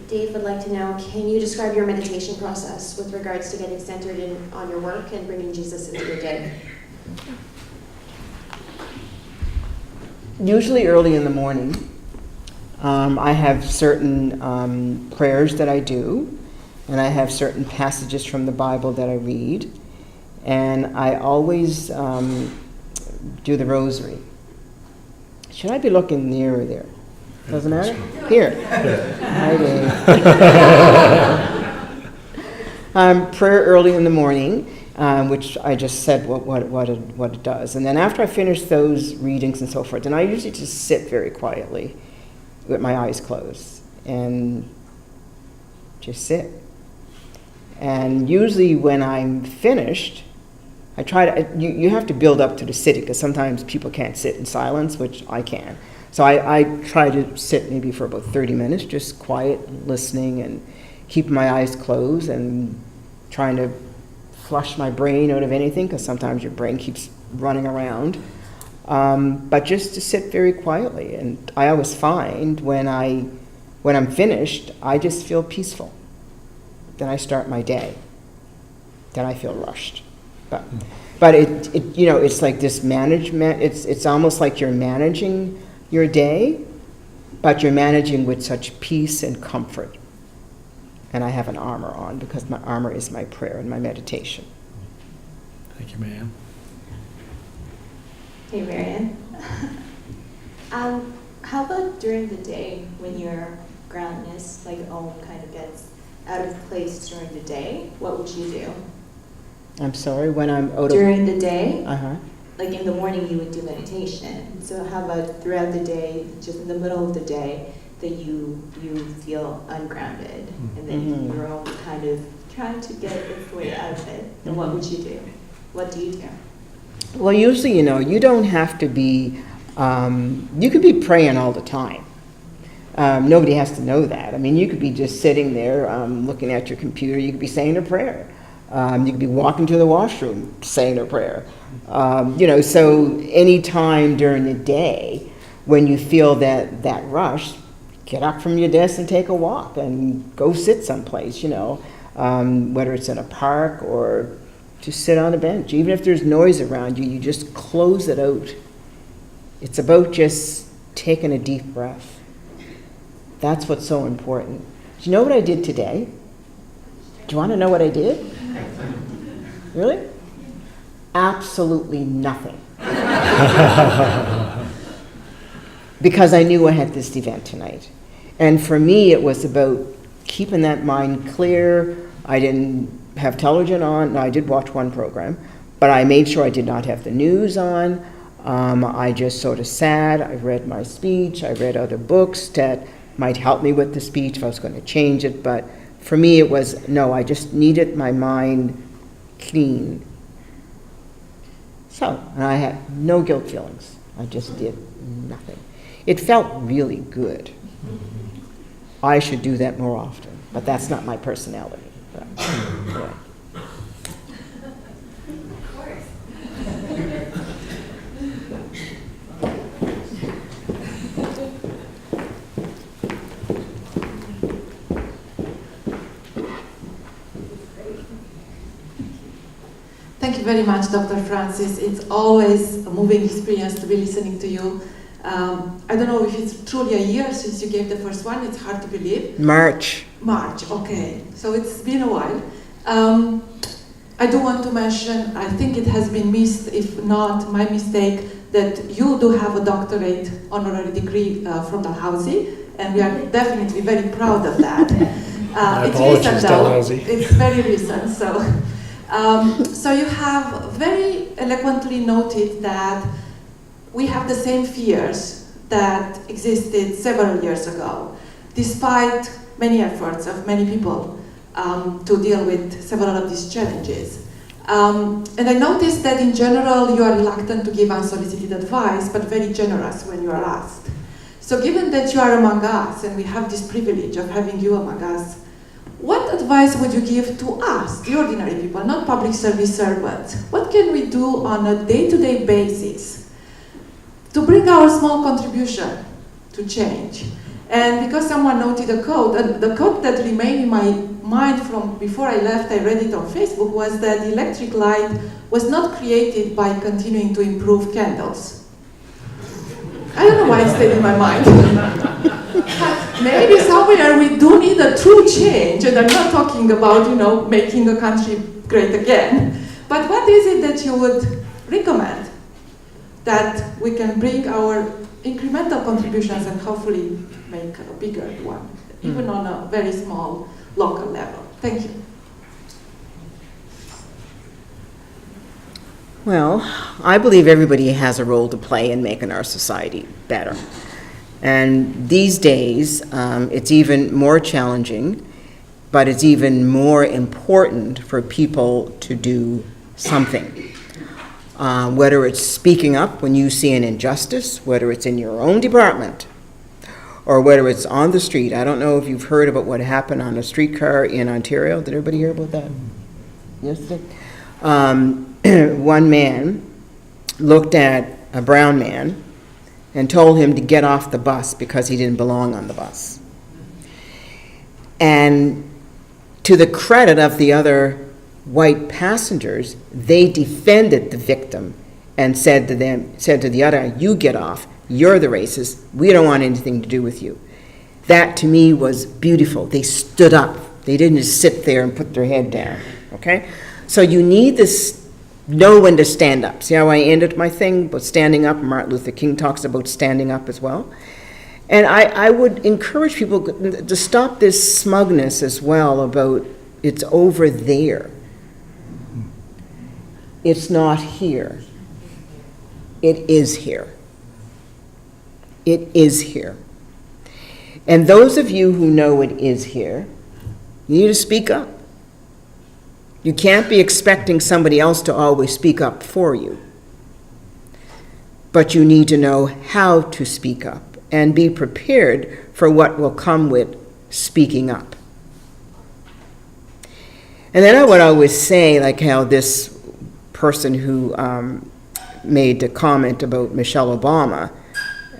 [SPEAKER 6] Dave would like to know, can you describe your meditation process with regards to getting centered on your work and bringing Jesus into your day?
[SPEAKER 3] Usually early in the morning. I have certain prayers that I do, and I have certain passages from the Bible that I read, and I always do the rosary. Should I be looking nearer there? Doesn't matter? Here. Hi, Dave. Prayer early in the morning, which I just said what it does. And then after I finish those readings and so forth, then I usually just sit very quietly with my eyes closed and just sit. And usually when I'm finished, I try to, you have to build up to the sitting, because sometimes people can't sit in silence, which I can. So I try to sit maybe for about 30 minutes, just quiet, listening, and keeping my eyes closed and trying to flush my brain out of anything, because sometimes your brain keeps running around. But just to sit very quietly. And I always find when I'm finished, I just feel peaceful. Then I start my day. Then I feel rushed. But it you know, it's like this management. It's almost like you're managing your day, but you're managing with such peace and comfort. And I have an armor on, because my armor is my prayer and my meditation.
[SPEAKER 2] Thank you, Mayann.
[SPEAKER 6] Hey, Marianne. How about during the day when your groundness, like kind of gets out of place during the day? What would you do?
[SPEAKER 3] I'm sorry, when I'm out of...
[SPEAKER 6] During the day?
[SPEAKER 3] Uh-huh.
[SPEAKER 6] Like in the morning you would do meditation. So how about throughout the day, just in the middle of the day, that you feel ungrounded, and then you're all kind of trying to get the way out of it? And what would you do? What do you do?
[SPEAKER 3] Well, usually, you know, you don't have to be, you could be praying all the time. Nobody has to know that. I mean, you could be just sitting there looking at your computer. You could be saying a prayer. You could be walking to the washroom saying a prayer. So any time during the day when you feel that rush, get up from your desk and take a walk and go sit someplace, whether it's in a park or just sit on a bench. Even if there's noise around you, you just close it out. It's about just taking a deep breath. That's what's so important. Do you know what I did today? Do you want to know what I did? Really? Absolutely nothing. Because I knew I had this event tonight. And for me, it was about keeping that mind clear. I didn't have television on. No, I did watch one program, but I made sure I did not have the news on. I just sort of sat. I read my speech. I read other books that might help me with the speech if I was going to change it. But for me, it was, no, I just needed my mind clean. So, and I had no guilt feelings. I just did nothing. It felt really good. I should do that more often, but that's not my personality. But, yeah.
[SPEAKER 4] Thank you very much, Dr. Francis. It's always a moving experience to be listening to you. I don't know if it's truly a year since you gave the first one. It's hard to believe.
[SPEAKER 3] March,
[SPEAKER 4] okay. So it's been a while. I do want to mention, I think it has been missed, if not my mistake, that you do have a doctorate honorary degree from Dalhousie, and we are definitely very proud of that. It's recent though. It's very recent, so. So you have very eloquently noted that we have the same fears that existed several years ago, despite many efforts of many people to deal with several of these challenges. And I noticed that in general you are reluctant to give unsolicited advice, but very generous when you are asked. So given that you are among us, and we have this privilege of having you among us, what advice would you give to us, the ordinary people, not public service servants? What can we do on a day-to-day basis to bring our small contribution to change? And because someone noted a quote, the quote that remained in my mind from before I left, I read it on Facebook, was that the electric light was not created by continuing to improve candles. I don't know why it stayed in my mind. Maybe somewhere we do need a true change, and I'm not talking about, making a country great again. But what is it that you would recommend that we can bring our incremental contributions and hopefully make a bigger one, even on a very small local level? Thank you.
[SPEAKER 3] Well, I believe everybody has a role to play in making our society better. And these days, it's even more challenging, but it's even more important for people to do something. Whether it's speaking up when you see an injustice, whether it's in your own department, or whether it's on the street. I don't know if you've heard about what happened on a streetcar in Ontario. Did everybody hear about that yesterday? One man looked at a brown man and told him to get off the bus because he didn't belong on the bus. And to the credit of the other white passengers, they defended the victim and said to the other, you get off, you're the racist, we don't want anything to do with you. That to me was beautiful. They stood up. They didn't just sit there and put their head down, okay? So you need this, know when to stand up. See how I ended my thing about standing up? Martin Luther King talks about standing up as well. And I would encourage people to stop this smugness as well about it's over there. It's not here. It is here. It is here. And those of you who know it is here, you need to speak up. You can't be expecting somebody else to always speak up for you. But you need to know how to speak up and be prepared for what will come with speaking up. And then I would always say, like how this person who made the comment about Michelle Obama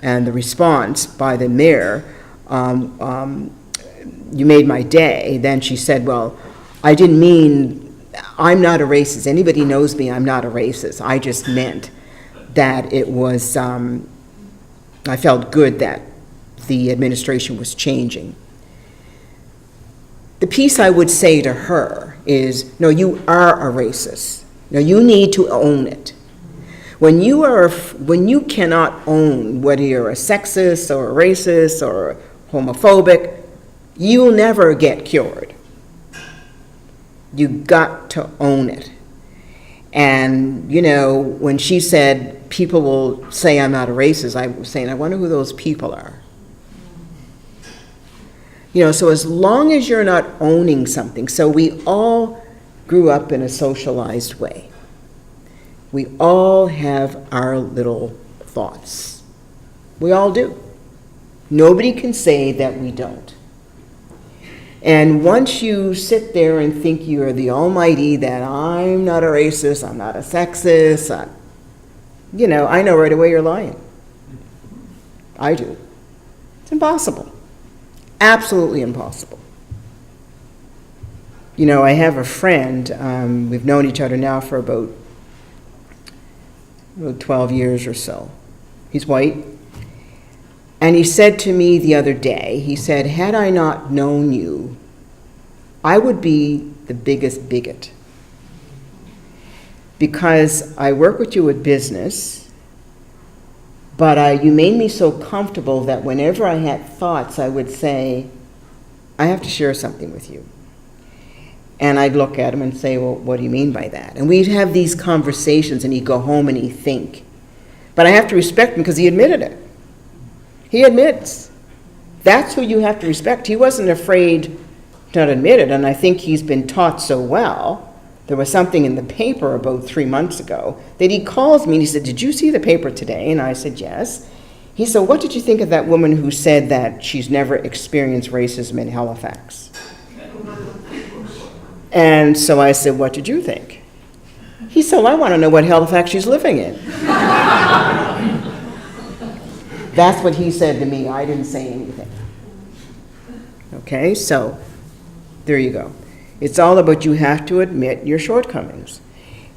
[SPEAKER 3] and the response by the mayor, you made my day. Then she said, well, I didn't mean, I'm not a racist. Anybody knows me, I'm not a racist. I just meant that it was, I felt good that the administration was changing. The piece I would say to her is, no, you are a racist. No, you need to own it. When you cannot own whether you're a sexist or a racist or homophobic, you'll never get cured. You got to own it. And, you know, when she said people will say I'm not a racist, I was saying, I wonder who those people are. You know, so as long as you're not owning something, so we all grew up in a socialized way. We all have our little thoughts. We all do. Nobody can say that we don't. And once you sit there and think you're the almighty, that I'm not a racist, I'm not a sexist, you know, I know right away you're lying. I do. It's impossible. Absolutely impossible. You know, I have a friend, we've known each other now for about 12 years or so. He's white. And he said to me the other day, he said, had I not known you, I would be the biggest bigot. Because I work with you with business, but you made me so comfortable that whenever I had thoughts, I would say, I have to share something with you. And I'd look at him and say, well, what do you mean by that? And we'd have these conversations, and he'd go home and he'd think. But I have to respect him because he admitted it. He admits. That's who you have to respect. He wasn't afraid to not admit it, and I think he's been taught so well. There was something in the paper about 3 months ago that he calls me and he said, did you see the paper today? And I said, yes. He said, what did you think of that woman who said that she's never experienced racism in Halifax? And so I said, what did you think? He said, well, I want to know what Halifax she's living in. That's what he said to me. I didn't say anything. Okay, so there you go. It's all about you have to admit your shortcomings.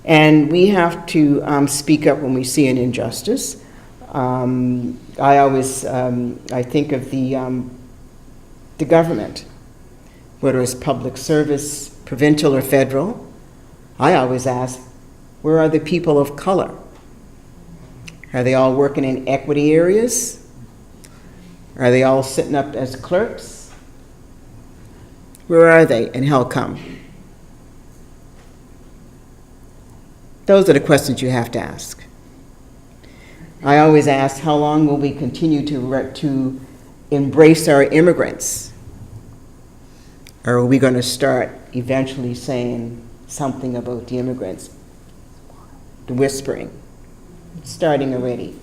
[SPEAKER 3] And we have to speak up when we see an injustice. I always, I think of the government, whether it's public service, provincial or federal. I always ask, where are the people of color? Are they all working in equity areas? Are they all sitting up as clerks? Where are they and how come? Those are the questions you have to ask. I always ask, how long will we continue to embrace our immigrants? Or are we going to start eventually saying something about the immigrants? The whispering. It's starting already.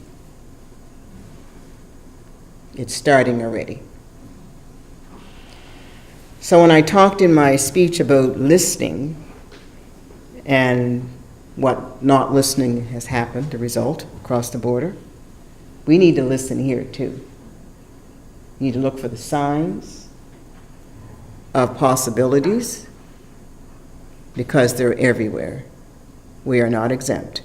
[SPEAKER 3] It's starting already. So when I talked in my speech about listening and what not listening has happened, the result across the border, we need to listen here too. We need to look for the signs of possibilities because they're everywhere. We are not exempt.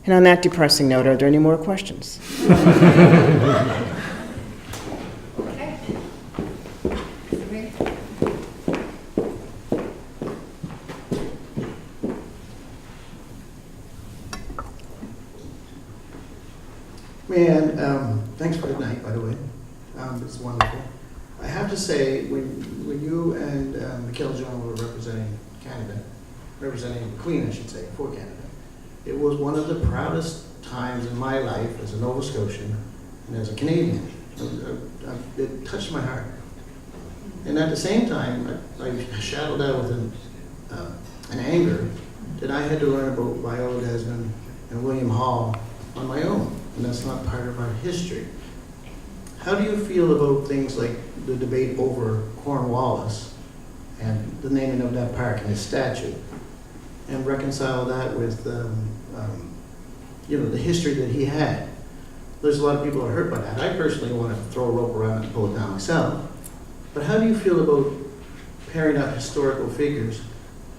[SPEAKER 3] And on that depressing note, are there any more questions?
[SPEAKER 12] Mayann, thanks for the night, by the way. It's wonderful. I have to say, when you and Mikhail John were representing Canada, representing the Queen, I should say, for Canada, it was one of the proudest times in my life as a Nova Scotian and as a Canadian. It touched my heart. And at the same time, I shadowed out with an anger that I had to learn about Viola Desmond and William Hall on my own. And that's not part of our history. how do you feel about things like the debate over Cornwallis and the naming of that park and his statue, and reconcile that with, you know, the history that he had? There's a lot of people who are hurt by that. I personally want to throw a rope around it and pull it down myself. But how do you feel about pairing up historical figures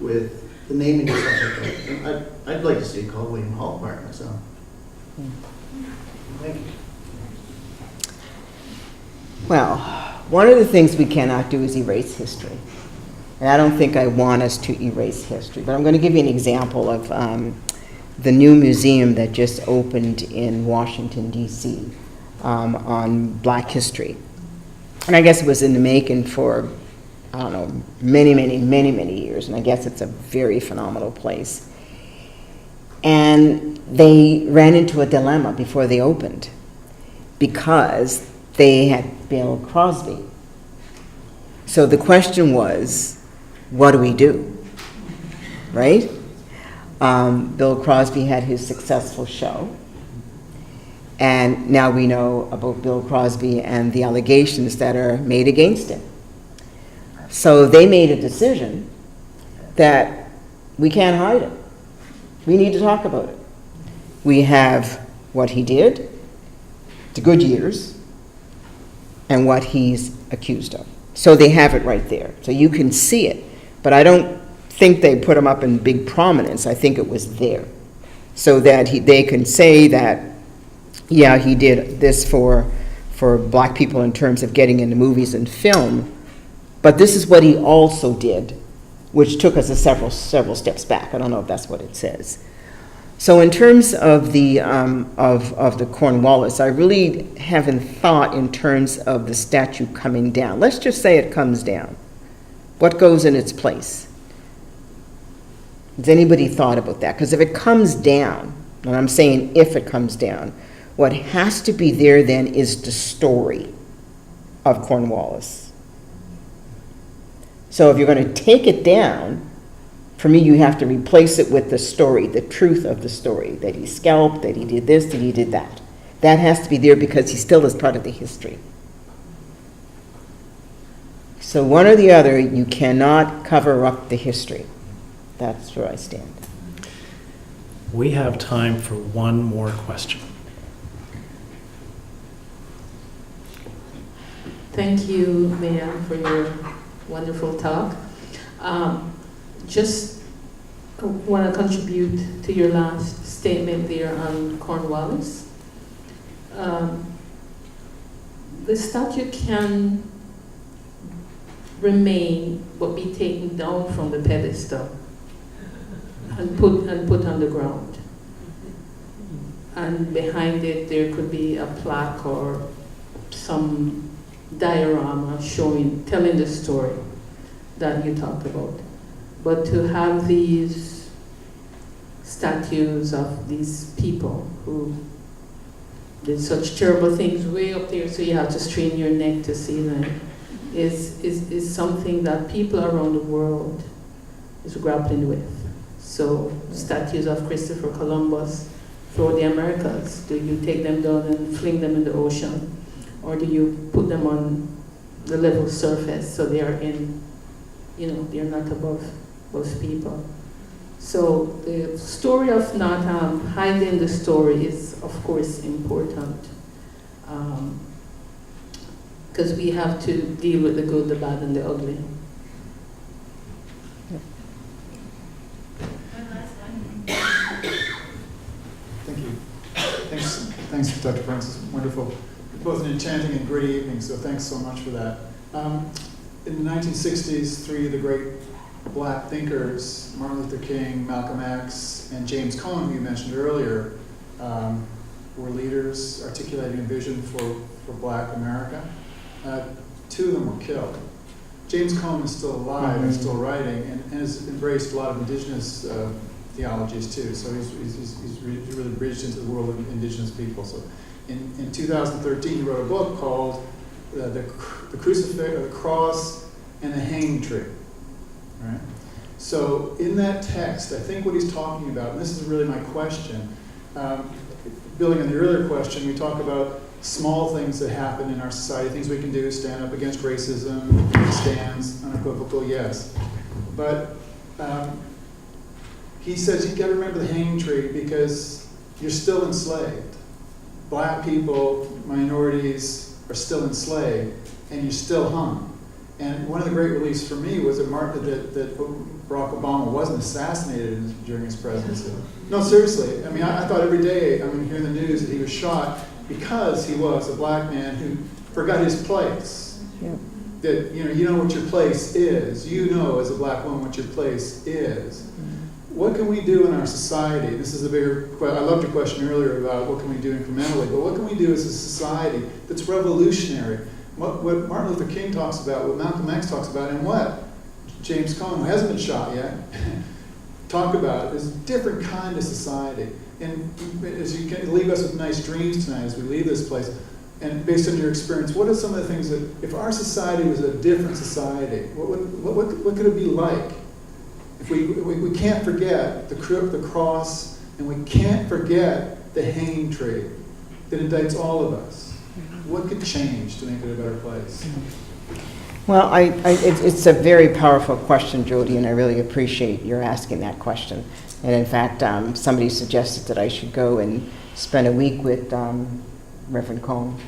[SPEAKER 12] with the naming of stuff like that? And I'd like to see it called William Hall Park myself. Thank you.
[SPEAKER 3] Well, one of the things we cannot do is erase history. And I don't think I want us to erase history. But I'm going to give you an example of the new museum that just opened in Washington, D.C. On Black history. And I guess it was in the making for, I don't know, many years. And I guess it's a very phenomenal place. And they ran into a dilemma before they opened because they had Bill Crosby. So the question was, what do we do, right? Bill Crosby had his successful show, and now we know about Bill Crosby and the allegations that are made against him. So they made a decision that we can't hide it. We need to talk about it. We have what he did, the good years, and what he's accused of. So they have it right there. So you can see it. But I don't think they put him up in big prominence. I think it was there. So that they can say that, yeah, he did this for Black people in terms of getting into movies and film. But this is what he also did, which took us several steps back. I don't know if that's what it says. So in terms of the Cornwallis, I really haven't thought in terms of the statue coming down. Let's just say it comes down. What goes in its place? Has anybody thought about that? Because if it comes down, and I'm saying if it comes down, what has to be there then is the story of Cornwallis. So if you're going to take it down, for me, you have to replace it with the story, the truth of the story, that he scalped, that he did this, that he did that. That has to be there because he still is part of the history. So one or the other, you cannot cover up the history. That's where I stand.
[SPEAKER 2] We have time for one more question.
[SPEAKER 4] Thank you, Mayann, for your wonderful talk. Just want to contribute to your last statement there on Cornwallis. The statue can remain but be taken down from the pedestal and put on the ground. And behind it there could be a plaque or some diorama telling the story that you talked about. But to have these statues of these people who did such terrible things way up there, so you have to strain your neck to see them, is something that people around the world is grappling with. So statues of Christopher Columbus for the Americas, do you take them down and fling them in the ocean? Or do you put them on the level surface so they are in, they're not above most people? So the story of not hiding the story is, of course, important. Because we have to deal with the good, the bad, and the ugly.
[SPEAKER 13] Thank you. Thanks, Dr. Francis. Wonderful. Both an enchanting and gritty evening, so thanks so much for that. In the 1960s, three of the great Black thinkers, Martin Luther King, Malcolm X, and James Cone, who you mentioned earlier, were leaders articulating a vision for Black America. Two of them were killed. James Cone is still alive and still writing, and has embraced a lot of indigenous theologies too. So he's really bridged into the world of indigenous people. So in 2013, he wrote a book called the Crucifix, or the Cross, and the Hanging Tree. Right? So in that text, I think what he's talking about, and this is really my question, building on the earlier question, we talk about small things that happen in our society, things we can do, stand up against racism, make stands, unequivocal, yes. But he says you got to remember the hanging tree because you're still enslaved. Black people, minorities are still enslaved, and you're still hung. And one of the great reliefs for me was that Barack Obama wasn't assassinated during his presidency. No, seriously. I mean, I thought every day, I mean, hearing the news that he was shot because he was a black man who forgot his place.
[SPEAKER 3] Yeah.
[SPEAKER 13] That, you know what your place is. You know as a black woman what your place is. Mm-hmm. What can we do in our society? This is a bigger question. I loved your question earlier about what can we do incrementally, but what can we do as a society that's revolutionary? What Martin Luther King talks about, what Malcolm X talks about, and what James Cone, who hasn't been shot yet, talk about is a different kind of society. And as you can leave us with nice dreams tonight as we leave this place, and based on your experience, what are some of the things that, if our society was a different society, what could it be like? If we can't forget the cross, and we can't forget the hanging tree that indicts all of us. What could change to make it a better place?
[SPEAKER 3] Well, it's a very powerful question, Jody, and I really appreciate your asking that question. And in fact, somebody suggested that I should go and spend a week with Reverend Cone.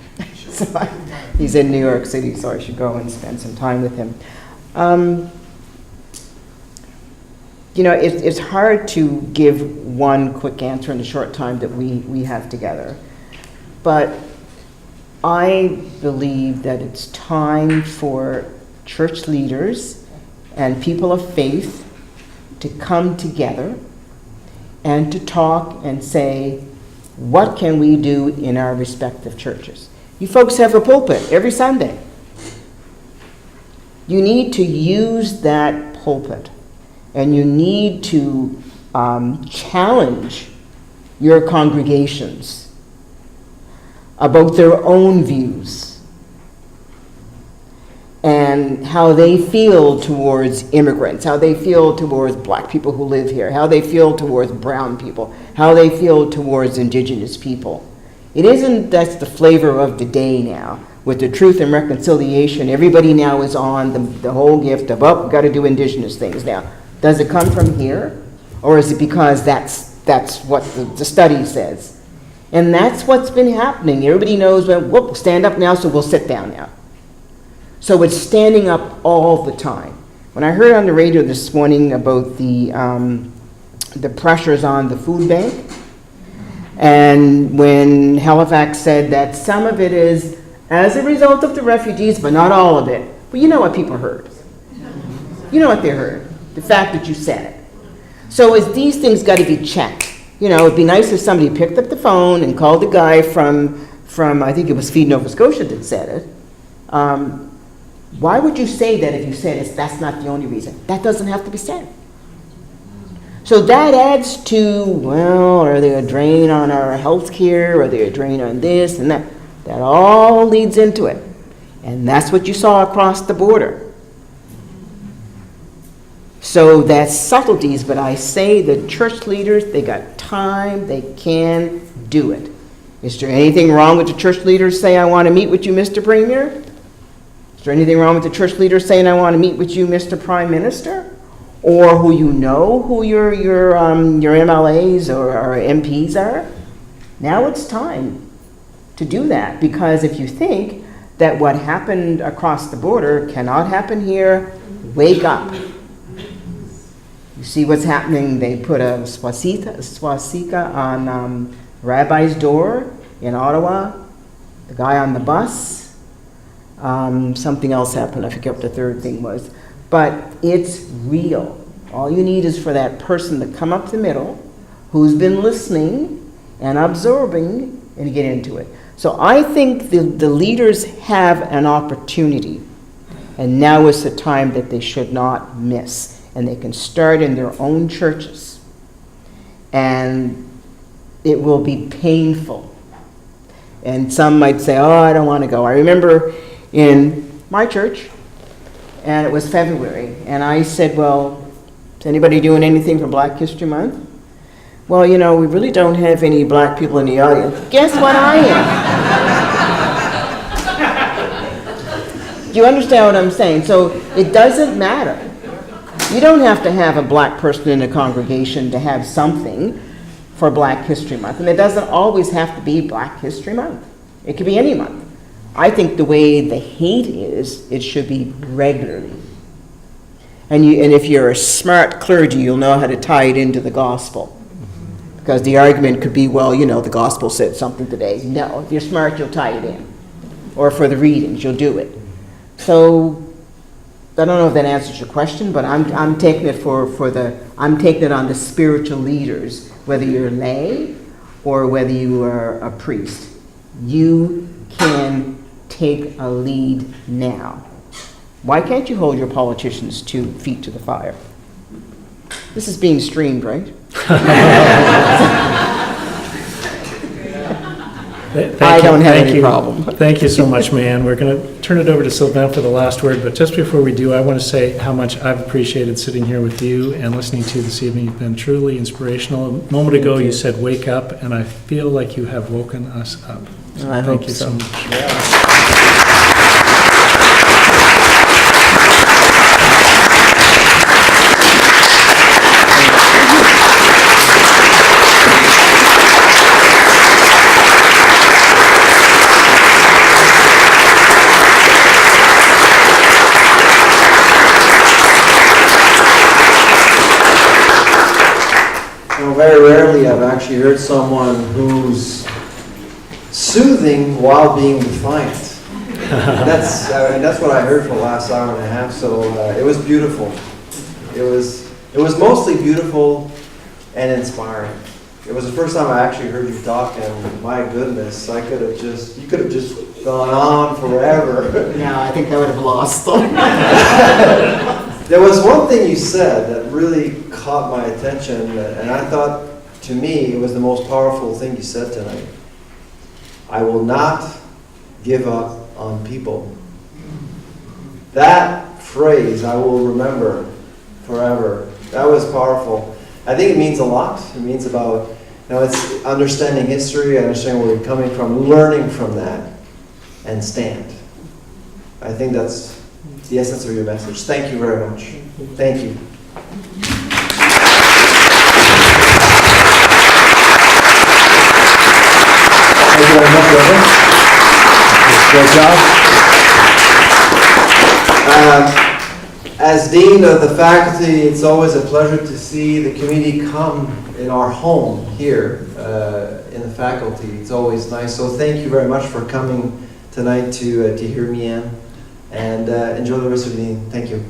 [SPEAKER 3] He's in New York City, so I should go and spend some time with him. It's hard to give one quick answer in the short time that we have together. But I believe that it's time for church leaders and people of faith to come together and to talk and say, what can we do in our respective churches? You folks have a pulpit every Sunday. You need to use that pulpit, and you need to challenge your congregations about their own views and how they feel towards immigrants, how they feel towards black people who live here, how they feel towards brown people, how they feel towards indigenous people. It isn't that's the flavor of the day now. With the Truth and Reconciliation, everybody now is on the whole gift of, we've got to do indigenous things now. Does it come from here? Or is it because that's what the study says? And that's what's been happening. Everybody knows, we'll stand up now, so we'll sit down now. So it's standing up all the time. When I heard on the radio this morning about the pressures on the food bank, and when Halifax said that some of it is as a result of the refugees, but not all of it. Well, you know what people heard. You know what they heard. The fact that you said it. So is these things got to be checked. It'd be nice if somebody picked up the phone and called the guy from I think it was Feed Nova Scotia that said it. Why would you say that if you said that's not the only reason? That doesn't have to be said. So that adds to, are they a drain on our health care? Are they a drain on this and that? That all leads into it. And that's what you saw across the border. So that's subtleties, but I say the church leaders, they got time, they can do it. Is there anything wrong with the church leaders saying, I want to meet with you, Mr. Premier? Is there anything wrong with the church leaders saying, I want to meet with you, Mr. Prime Minister? Or who your MLAs or MPs are? Now it's time to do that, because if you think that what happened across the border cannot happen here, wake up. You see what's happening. They put a swastika on Rabbi's door in Ottawa, the guy on the bus. Something else happened. I forget what the third thing was. But it's real. All you need is for that person to come up the middle who's been listening and absorbing and get into it. So I think the leaders have an opportunity, and now is the time that they should not miss. And they can start in their own churches. And it will be painful. And some might say, I don't want to go. I remember in my church, and it was February, and I said, is anybody doing anything for Black History Month? Well, we really don't have any black people in the audience. Guess what I am? Do you understand what I'm saying? So it doesn't matter. You don't have to have a black person in a congregation to have something for Black History Month. And it doesn't always have to be Black History Month. It could be any month. I think the way the hate is, it should be regularly. And if you're a smart clergy, you'll know how to tie it into the gospel. Because the argument could be, well, you know, the gospel said something today. No, if you're smart, you'll tie it in. Or for the readings, you'll do it. So I don't know if that answers your question, but I'm taking it I'm taking it on the spiritual leaders, whether you're lay or whether you are a priest. You can take a lead now. Why can't you hold your politicians 2 feet to the fire? This is being streamed, right? I don't have any problem.
[SPEAKER 2] Thank you so much, Mayann. We're going to turn it over to Sylvain for the last word, but just before we do, I want to say how much I've appreciated sitting here with you and listening to you this evening. You've been truly inspirational. A moment ago, you said wake up, and I feel like you have woken us up. So
[SPEAKER 3] I
[SPEAKER 2] thank
[SPEAKER 3] hope
[SPEAKER 2] you so much.
[SPEAKER 3] Yeah.
[SPEAKER 1] Very rarely I've actually heard someone who's soothing while being defiant. And that's what I heard for the last hour and a half. So it was beautiful. It was mostly beautiful and inspiring. It was the first time I actually heard you talk, and my goodness, you could have just gone on forever.
[SPEAKER 3] No, I think I would have lost them.
[SPEAKER 1] There was one thing you said that really caught my attention, and I thought, to me, it was the most powerful thing you said tonight. I will not give up on people. That phrase I will remember forever. That was powerful. I think it means a lot. It means about, it's understanding history, understanding where you're coming from, learning from that, and stand. I think that's the essence of your message. Thank you very much. Thank you. Thank you very much, Reverend. Great job. As Dean of the faculty, it's always a pleasure to see the community come in our home here in the faculty. It's always nice. So thank you very much for coming tonight to hear Mayann. And enjoy the rest of the evening. Thank you.